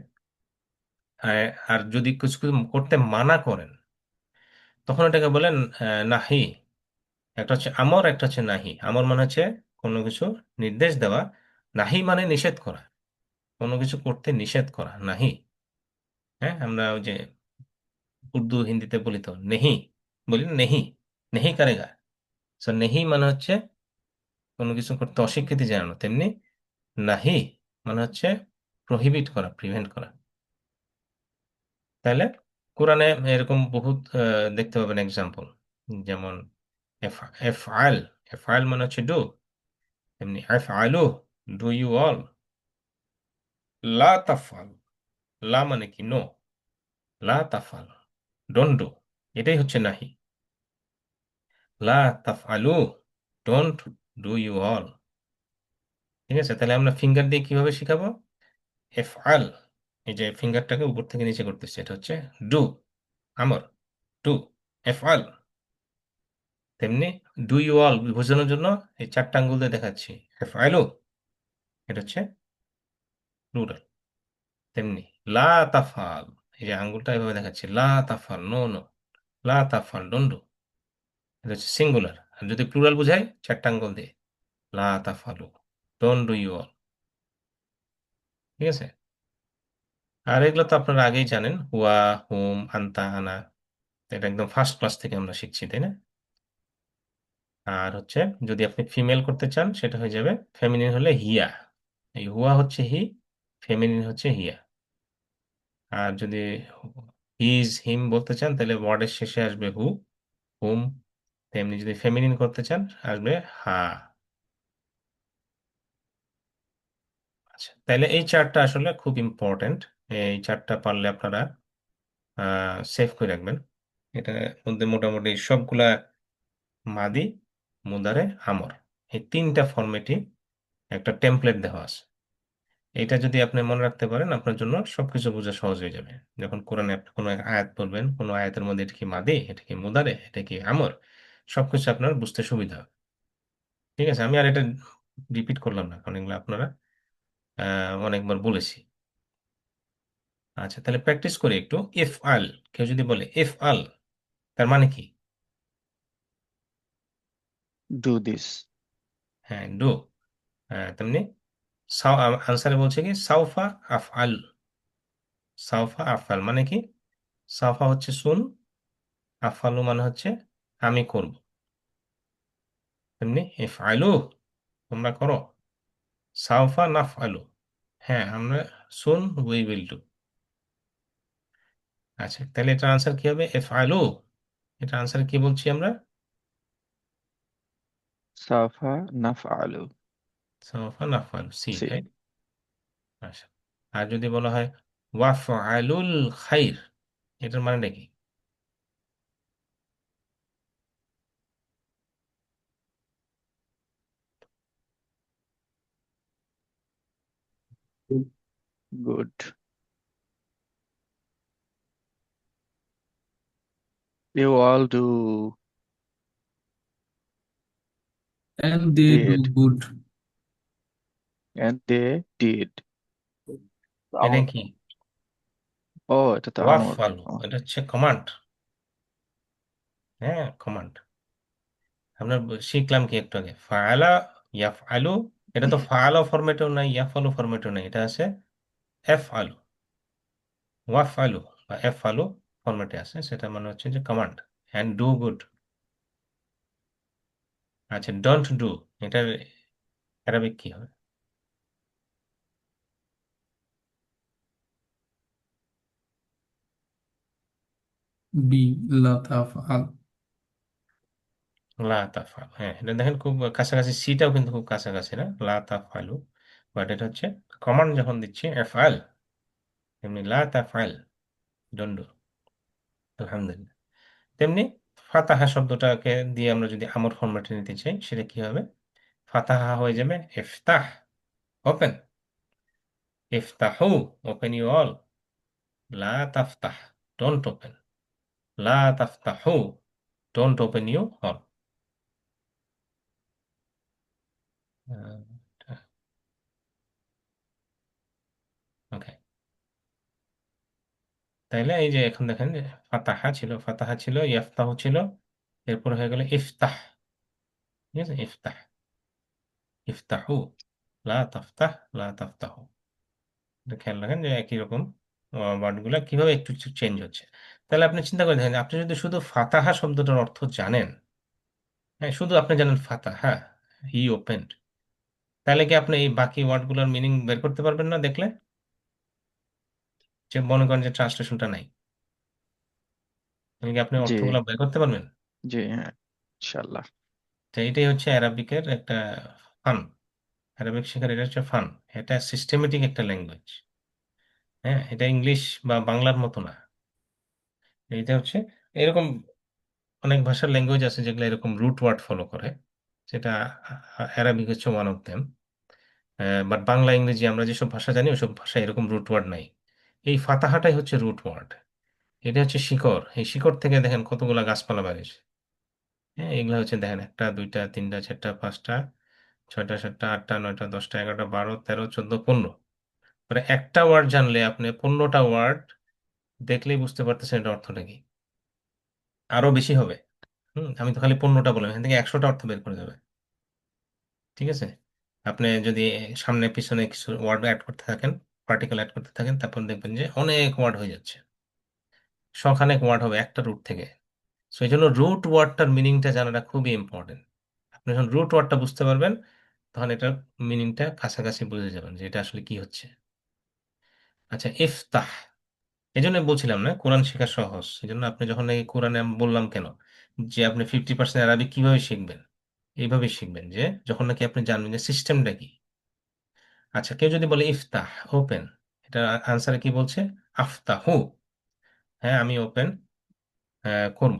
আর আর যদি কিছু কিছু করতে মানা করেন, তখন এটাকে বলেন নাহি। একটা হচ্ছে আমর, একটা হচ্ছে নাহি। আমর মানে হচ্ছে কোনো কিছু নির্দেশ দেওয়া, নাহি মানে নিষেধ করা, কোনো কিছু করতে নিষেধ করা, নাহি। হ্যাঁ, আমরা ওই যে উর্দু হিন্দিতে বলি তো নেহি, বলি না নেহি, নেহি কারেগা। সো নেহি মানে হচ্ছে কোনো কিছু করতে অস্বীকৃতি জানানো, তেমনি নাহি মানে হচ্ছে প্রহিবিট করা, প্রিভেন্ট করা। তাহলে কোরআনে এরকম বহুত দেখতে পাবেন এক্সাম্পল। যেমন এফআল, এফআল মানে হচ্ছে ডু, এমনি এফআলু, ডু ইউ অল। লা তাফআল, লা মানে কি নো, লা তাফআল, ডোন্ট ডু, এটাই হচ্ছে নাহি। লা তাফআলু, ডোন্ট ডু ইউ অল। ঠিক আছে, তাহলে আমরা ফিঙ্গার দিয়ে কিভাবে শিখাবো? এফআল, এই যে ফিঙ্গারটাকে উপর থেকে নিচে করতেছি, এটা হচ্ছে ডু, আমর, ডু, এফআল। তেমনি ডু ইউ অল বোঝানোর জন্য এই চারটা আঙ্গুল দিয়ে দেখাচ্ছি, এফআলু, এটা হচ্ছে প্লুরাল। তেমনি লা তাফাল, এই যে আঙ্গুলটা এভাবে দেখাচ্ছি, লা তাফাল, নো নো, লা তাফাল, ডোন্ট ডু, এটা হচ্ছে সিঙ্গুলার। আর যদি প্লুরাল বোঝায়, চারটা আঙ্গুল দিয়ে, লা তাফালু, ডোন্ট ডু ইউ অল। ঠিক আছে, আর এগুলো তো আপনারা আগেই জানেন, হুয়া, হুম, আন্তা, আনা, এটা একদম ফার্স্ট ক্লাস থেকে আমরা শিখছি, তাই না? আর হচ্ছে যদি আপনি ফিমেল করতে চান, সেটা হয়ে যাবে ফেমিনিন হলে হিয়া, এই হুয়া হচ্ছে হি, ফেমিনিন হচ্ছে হিয়া। আর যদি হিজ, হিম বলতে চান, তাহলে ওয়ার্ডের শেষে আসবে হু, হুম। তেমনি যদি ফেমিনিন করতে চান, আসবে হা। আচ্ছা, তাহলে এই চারটা আসলে খুব ইম্পর্টেন্ট, এই চারটা পারলে আপনারা সেভ করে রাখবেন। এটার মধ্যে মোটামুটি সবগুলা মাদি, মুদারে, আমর, এই তিনটা ফরম্যাটই একটা টেমপ্লেট দেওয়া আছে। এটা যদি আপনি মনে রাখতে পারেন, আপনার জন্য সবকিছু বোঝা সহজ হয়ে যাবে। যখন কোরআনে আপনি কোনো এক আয়াত পড়বেন, কোনো আয়াতের মধ্যে এটা কি মাদি, এটা কি মুদারে, এটা কি আমর, সবকিছু আপনার বুঝতে সুবিধা হবে। ঠিক আছে, আমি আর এটা রিপিট করলাম না, কারণ এগুলো আপনারা অনেকবার বলেছি। আচ্ছা, তাহলে প্র্যাকটিস করি একটু। ইফ আল, কেউ যদি বলে ইফ আল, তার মানে কি? Do this. হ্যাঁ, ডু। তেমনি আনসারে বলছে কি সাউফা আফ আল, সাউফা আফআল মানে কি? সাউফা হচ্ছে শুন, আফআলু মানে হচ্ছে আমি করব। তেমনি ইফ আলু, তোমরা করো, সাউফা নাফ আলু, হ্যাঁ আমরা শুন, উই উইল ডু। আচ্ছা, তাহলে এটার আনসার কি হবে? ইফ আলু, এটা আনসার কি বলছি আমরা? Safa naf'alu. সাউফা নাফ আলু, সি See. রাইট। আচ্ছা, আর যদি বলা হয় ওয়াফ আলুল খাইর, এটার মানেটা কি? Good. You all do. And they do Did. good. And they did. এটা আমার কি? Oh, এটা তো ওয়াফ আমর। আলু, Oh, এটা হচ্ছে কমান্ড। হ্যাঁ, কমান্ড। আমরা শিখলাম কি একটু আগে, ফাআলা, ইয়াফ আলু, এটা তো ফাআলা ফরম্যাটেও নাই, ইয়াফ আলু ফরম্যাটেও নাই, এটা আছে এফ আলু, ওয়াফ আলু বা এফ আলু ফরম্যাটে আছে, সেটা মানে হচ্ছে যে কমান্ড। And do good. আচ্ছা, ডোন্ট ডু, এটার অ্যারাবিক কি হবে? B. لا تفعل. লা তাফআল, হ্যাঁ এটা দেখেন খুব কাছাকাছি, সিটাও কিন্তু খুব কাছাকাছি না, লা তাফআলু, বাট এটা হচ্ছে কমান্ড যখন দিচ্ছি এফআল, এমনি লা তাফআল, ডোন্ট ডু। আলহামদুলিল্লাহ। তেমনি ফাতাহা শব্দটাকে দিয়ে আমরা যদি আমর ফরম্যাটে নিতে চাই, সেটা কি হবে? ফাতাহা হয়ে যাবে ইফতাহ, ওপেন, ইফতাহু, ওপেন ইউ অল, লা তাফতাহ, ডোন্ট ওপেন, লা তাফতাহু, ডোন্ট ওপেন ইউ অল। ওকে, তাইলে এই যে এখন দেখেন যে ফাতাহা ছিল, ফাতাহা ছিল, ইফতাহ ছিল, এরপর হয়ে গেল ইফতাহ। ঠিক আছে, ইফতাহ, ইফতাহু, লা তাফতাহ, লা তাফতাহু। এটা খেয়াল রাখেন যে একই রকম ওয়ার্ডগুলো কিভাবে একটু চেঞ্জ হচ্ছে। তাহলে আপনি চিন্তা করে দেখেন, আপনি যদি শুধু ফাতাহা শব্দটার অর্থ জানেন, হ্যাঁ শুধু আপনি জানেন ফাতাহা, হি ওপেন্ড, তাহলে কি আপনি এই বাকি ওয়ার্ডগুলোর মিনিং বের করতে পারবেন না দেখলে? যে মনে করেন যে ট্রান্সলেশনটা নাই, তাহলে কি আপনি জি, অর্থগুলো বের করতে পারবেন? জি, হ্যাঁ, ইনশাল্লাহ। তো এটাই হচ্ছে অ্যারাবিকের একটা ফান। অ্যারাবিক শেখার এটা হচ্ছে ফান। এটা সিস্টেমেটিক একটা ল্যাঙ্গুয়েজ। হ্যাঁ, এটা ইংলিশ বা বাংলার মতো না। এইটা হচ্ছে এরকম অনেক ভাষার ল্যাঙ্গুয়েজ আছে যেগুলো এরকম রুট ওয়ার্ড ফলো করে, সেটা অ্যারাবিক হচ্ছে one of them. But Bangla ইংরেজি আমরা যেসব ভাষা জানি ওসব ভাষায় এরকম রুট ওয়ার্ড নাই। এই ফাতাহাটাই হচ্ছে রুট ওয়ার্ড। এটা হচ্ছে শিকড়। এই শিকড় থেকে দেখেন কতগুলা গাছপালা বেরিয়েছে। হ্যাঁ, এগুলো হচ্ছে দেখেন, একটা দুইটা তিনটা চারটা পাঁচটা ছয়টা সাতটা আটটা নয়টা দশটা 11টা 12 13 14 15। মানে একটা ওয়ার্ড জানলে আপনি 15টা ওয়ার্ড দেখলেই বুঝতে পারতেছেন এটা অর্থটা কি। আরো বেশি হবে। আমি তো খালি 15টা বললাম, এখান থেকে 100টা অর্থ বের করে যাবে। ঠিক আছে। আপনি যদি সামনে পিছনে কিছু ওয়ার্ড অ্যাড করতে থাকেন, পার্টিকেল অ্যাড করতে থাকেন, তারপর দেখবেন যে অনেক ওয়ার্ড হয়ে যাচ্ছে, শখানেক ওয়ার্ড হবে একটা রুট থেকে। সো এই জন্য রুট ওয়ার্ডটার মিনিংটা জানাটা খুবই ইম্পর্টেন্ট। আপনি যখন রুট ওয়ার্ডটা বুঝতে পারবেন তখন এটার মিনিংটা কাছাকাছি বুঝে যাবেন যে এটা আসলে কি হচ্ছে। আচ্ছা, ইফতাহ। এই জন্য বলছিলাম না কোরআন শেখা সহজ। এই জন্য আপনি যখন এই কোরআনে আমি বললাম কেন যে আপনি 50% আরবি কিভাবে শিখবেন, এইভাবে শিখবেন যে যখন নাকি আপনি জানবেন যে সিস্টেমটা কি। আচ্ছা, কেউ যদি বলে ইফতাহ, ওপেন, এটা আনসারে কি বলছে? আফতাহু। হ্যাঁ, আমি ওপেন করব।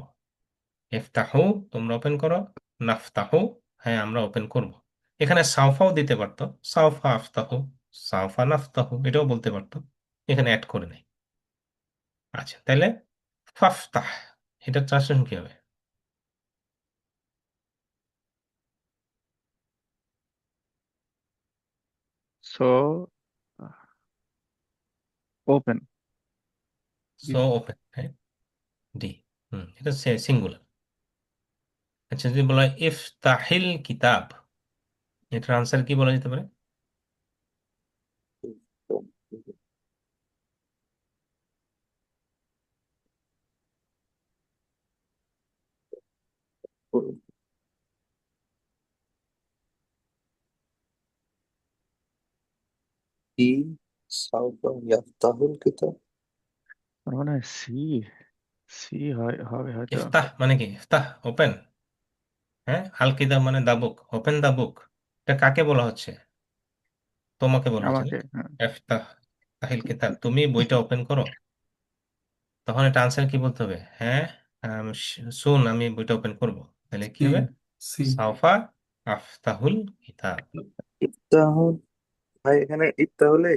ইফতাহু, তোমরা ওপেন করো। নাফতাহু, হ্যাঁ আমরা ওপেন করব। এখানে সাউফাও দিতে পারতো, সাউফা আফতাহু, সাউফা নাফতাহু, এটাও বলতে পারতো, এখানে অ্যাড করে নেই। আচ্ছা, তাহলে ফাফতাহ, এটা ট্রান্সলেশন কি হবে? So, open. সো ওপেন, হ্যাঁ, ডি। এটা সিঙ্গুলার। আচ্ছা, যদি বলা হয় ইফতাহিল কিতাব, এটার আনসার কি বলা যেতে পারে? কি সাউফা ইয়াফতাহুল কিতাব। আমার মনে হয় সি, সি হবে হয়তো। ইফতাহ মানে কি? ইফতাহ, ওপেন। হ্যাঁ, আল কিতাব মানে দা বুক, ওপেন দা বুক। এটা কাকে বলা হচ্ছে? তোমাকে বলা হচ্ছে, আমাকে, নাকি? হ্যাঁ। ইফতাহ তাহিল কিতাব, তুমি বইটা ওপেন করো। তখন এটা আনসার কি বলতে হবে? হ্যাঁ, শুন, আমি বইটা ওপেন করব। তাহলে কি সি হবে? সি সাউফা আফতাহুল কিতাব। ইফতাহুল, ভাই এখানে ইফতাহলে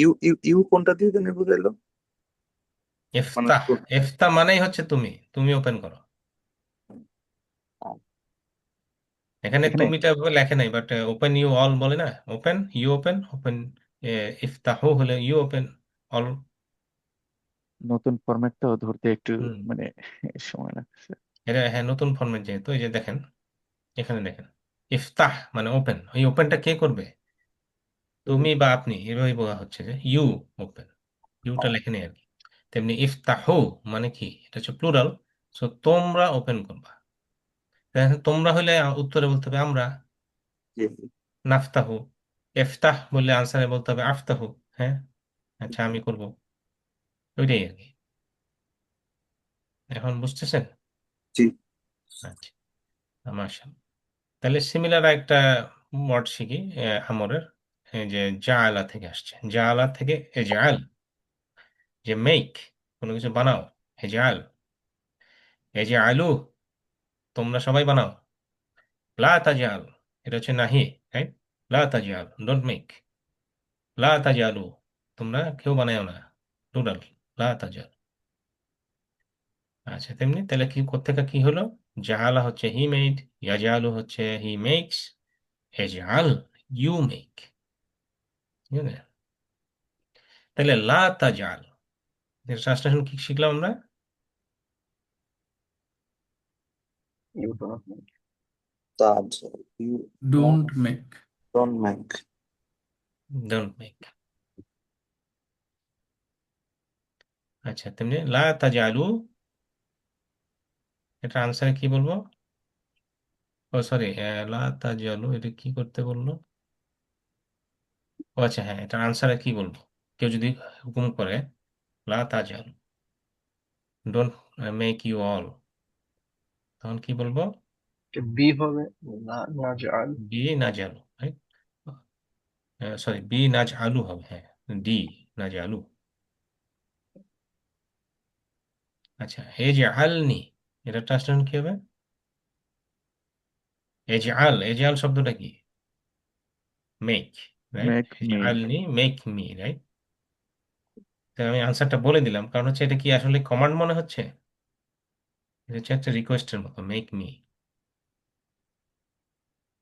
ইউ ইউ ইউ কোনটা দিয়ে জানি বুঝাইলো, মানে ইফতাহ, ইফতাহ মানেই হচ্ছে তুমি, তুমি ওপেন করো। এখানে এখানে তুমিটা এভাবে লেখে নাই, বাট ওপেন ইউ অল বলে না, ওপেন ইউ ওপেন ওপেন। ইফতাহু হলে ইউ ওপেন অল। নতুন ফরম্যাটটাও ধরতে একটু হুম, মানে সময় লাগছে। এটা হ্যাঁ নতুন ফরম্যাট, যেহেতু এই যে দেখেন, এখানে দেখেন, ইফতাহ মানে ওপেন, এই ওপেনটা কে করবে? তুমি বা আপনি, এভাবেই বলা হচ্ছে যে ইউ ওপেন, ইউটা লেখে নেই আর কি। তেমনি ইফতাহু মানে কি, এটা হচ্ছে প্লুরাল। সো তোমরা ওপেন করবা। দেখেন, তোমরা হলে উত্তরে বলতে হবে আমরা, নাফতাহু। ইফতাহ বললে আনসারে বলতে হবে আফতাহু। হ্যাঁ, আচ্ছা আমি করব, ওইটাই আর কি। এখন বুঝতেছেন? জি। আচ্ছা, মাশাআল্লাহ। তাহলে সিমিলার একটা ওয়ার্ড শিখি আমরের। এই যে জাআলা থেকে আসছে, জাআলা থেকে এজাল, যে মেক, কোনো কিছু বানাও। এজাল, এই যে আলু, তোমরা সবাই বানাও। লা তাজাল, এটা হচ্ছে নাহি, রাইট? লা তাজাল, ডোন্ট মেক। লা তাজালু, তোমরা কেউ বানাও না, প্লুরাল, লা তাজাল। আচ্ছা, তেমনি তাহলে কি কোত্থেকে কি হলো? জাহালা হচ্ছে হি মেড, ইয়াজালু হচ্ছে হি মেক্স, এজাল ইউ মেক। ঠিক আছে। তাহলে লা তাজাল এর ট্রান্সলেশন কি শিখলাম আমরা? You don't know. তাজ, you don't make don't make. Don't make. আচ্ছা, তেমনি লা তাজালু, এটা আনসারে কি বলবো? ও সরি, লা তাজালু এটা কি করতে বললো? ও আচ্ছা, হ্যাঁ, এটা আনসারে কি বলবো? কেউ যদি হুকুম করে লা তাজালু, ডোন্ট মেক ইউ অল, তখন কি বলবো? বি হবে না, নাজআল। বি নাজালু, রাইট? সরি, বি নাজ আলু হবে, হ্যাঁ। ডি নাজ আলু। আচ্ছা, এজ আলনি, এটা ট্রান্সলেশন কি হবে? এজ আল শব্দটা কি? Make, right? মেক এজ মি। আলনি মেক মি, রাইট? তো আমি আনসারটা বলে দিলাম, কারণ হচ্ছে এটা কি আসলে কমান্ড মনে হচ্ছে? এটা হচ্ছে একটা রিকোয়েস্টের মতো, মেক মি।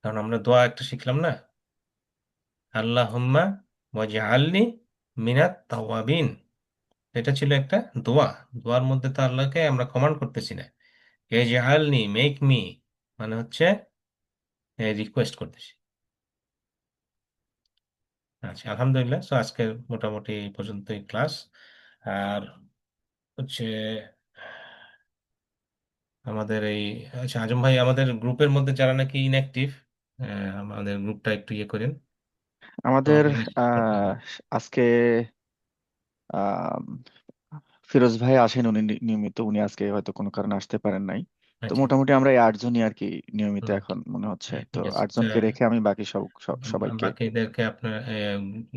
কারণ আমরা দোয়া একটা শিখলাম না, আল্লাহুম্মা ওয়াজআলনি মিনাত তাওয়াবিন। এটা ছিল একটা দোয়া। দোয়ার মধ্যে তো আল্লাহকে আমরা কমান্ড করতেছি না। এজআলনি, মেক মি, মানে হচ্ছে রিকোয়েস্ট করতেছি। আচ্ছা, আলহামদুলিল্লাহ। তো আজকে মোটামুটি এই পর্যন্তই ক্লাস। আর হচ্ছে আমাদের এই, আচ্ছা আজম ভাই, আমাদের গ্রুপের মধ্যে যারা নাকি ইনঅ্যাক্টিভ, আমাদের গ্রুপটা একটু ইয়ে করেন। তো আমাদের জিনিস করতে আহ, হবে। আজকে আম, ফিরোজ ভাই আসেন, উনি নিয়মিত, উনি আজকে হয়তো কোনো কারণে আসতে পারেন নাই। তো আচ্ছা। মোটামুটি আমরা এই 8 জনই আর কি নিয়মিত হুম, এখন মনে হচ্ছে। হ্যাঁ, তো ঠিক আছে। 8 জনকে রেখে আমি বাকি সবাইকে বাকিদেরকে আপনার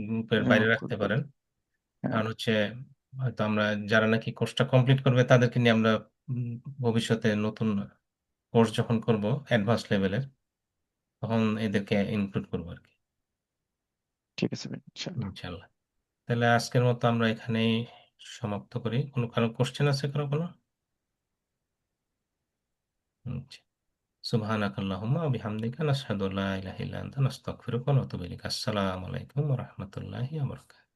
গ্রুপের বাইরে রিমুভ রাখতে করবো। পারেন। হ্যাঁ, কারণ হচ্ছে হয়তো আমরা যারা নাকি কোর্সটা কমপ্লিট করবে তাদেরকে নিয়ে আমরা উম, ভবিষ্যতে নতুন কোর্স যখন করব অ্যাডভান্স লেভেলের, তখন এদেরকে ইনক্লুড করবো আর কি, ঠিক আছে ভাই, ইনশাল্লাহ। ইনশাল্লাহ। তাহলে আজকের মতো আমরা এখানেই সমাপ্ত করি। কোনো কারো কোশ্চেন আছে কারো কোনো? আচ্ছা। সুবহানাকাল্লাহুম্মা ওয়া বিহামদিকা নাশহাদু আল্লা ইলাহা ইল্লা আনতা নাস্তাগফিরুকা ওয়া নাতুবু ইলাইক। আসসালামু আলাইকুম ওয়া রাহমাতুল্লাহি ওয়া বারাকাতুহু।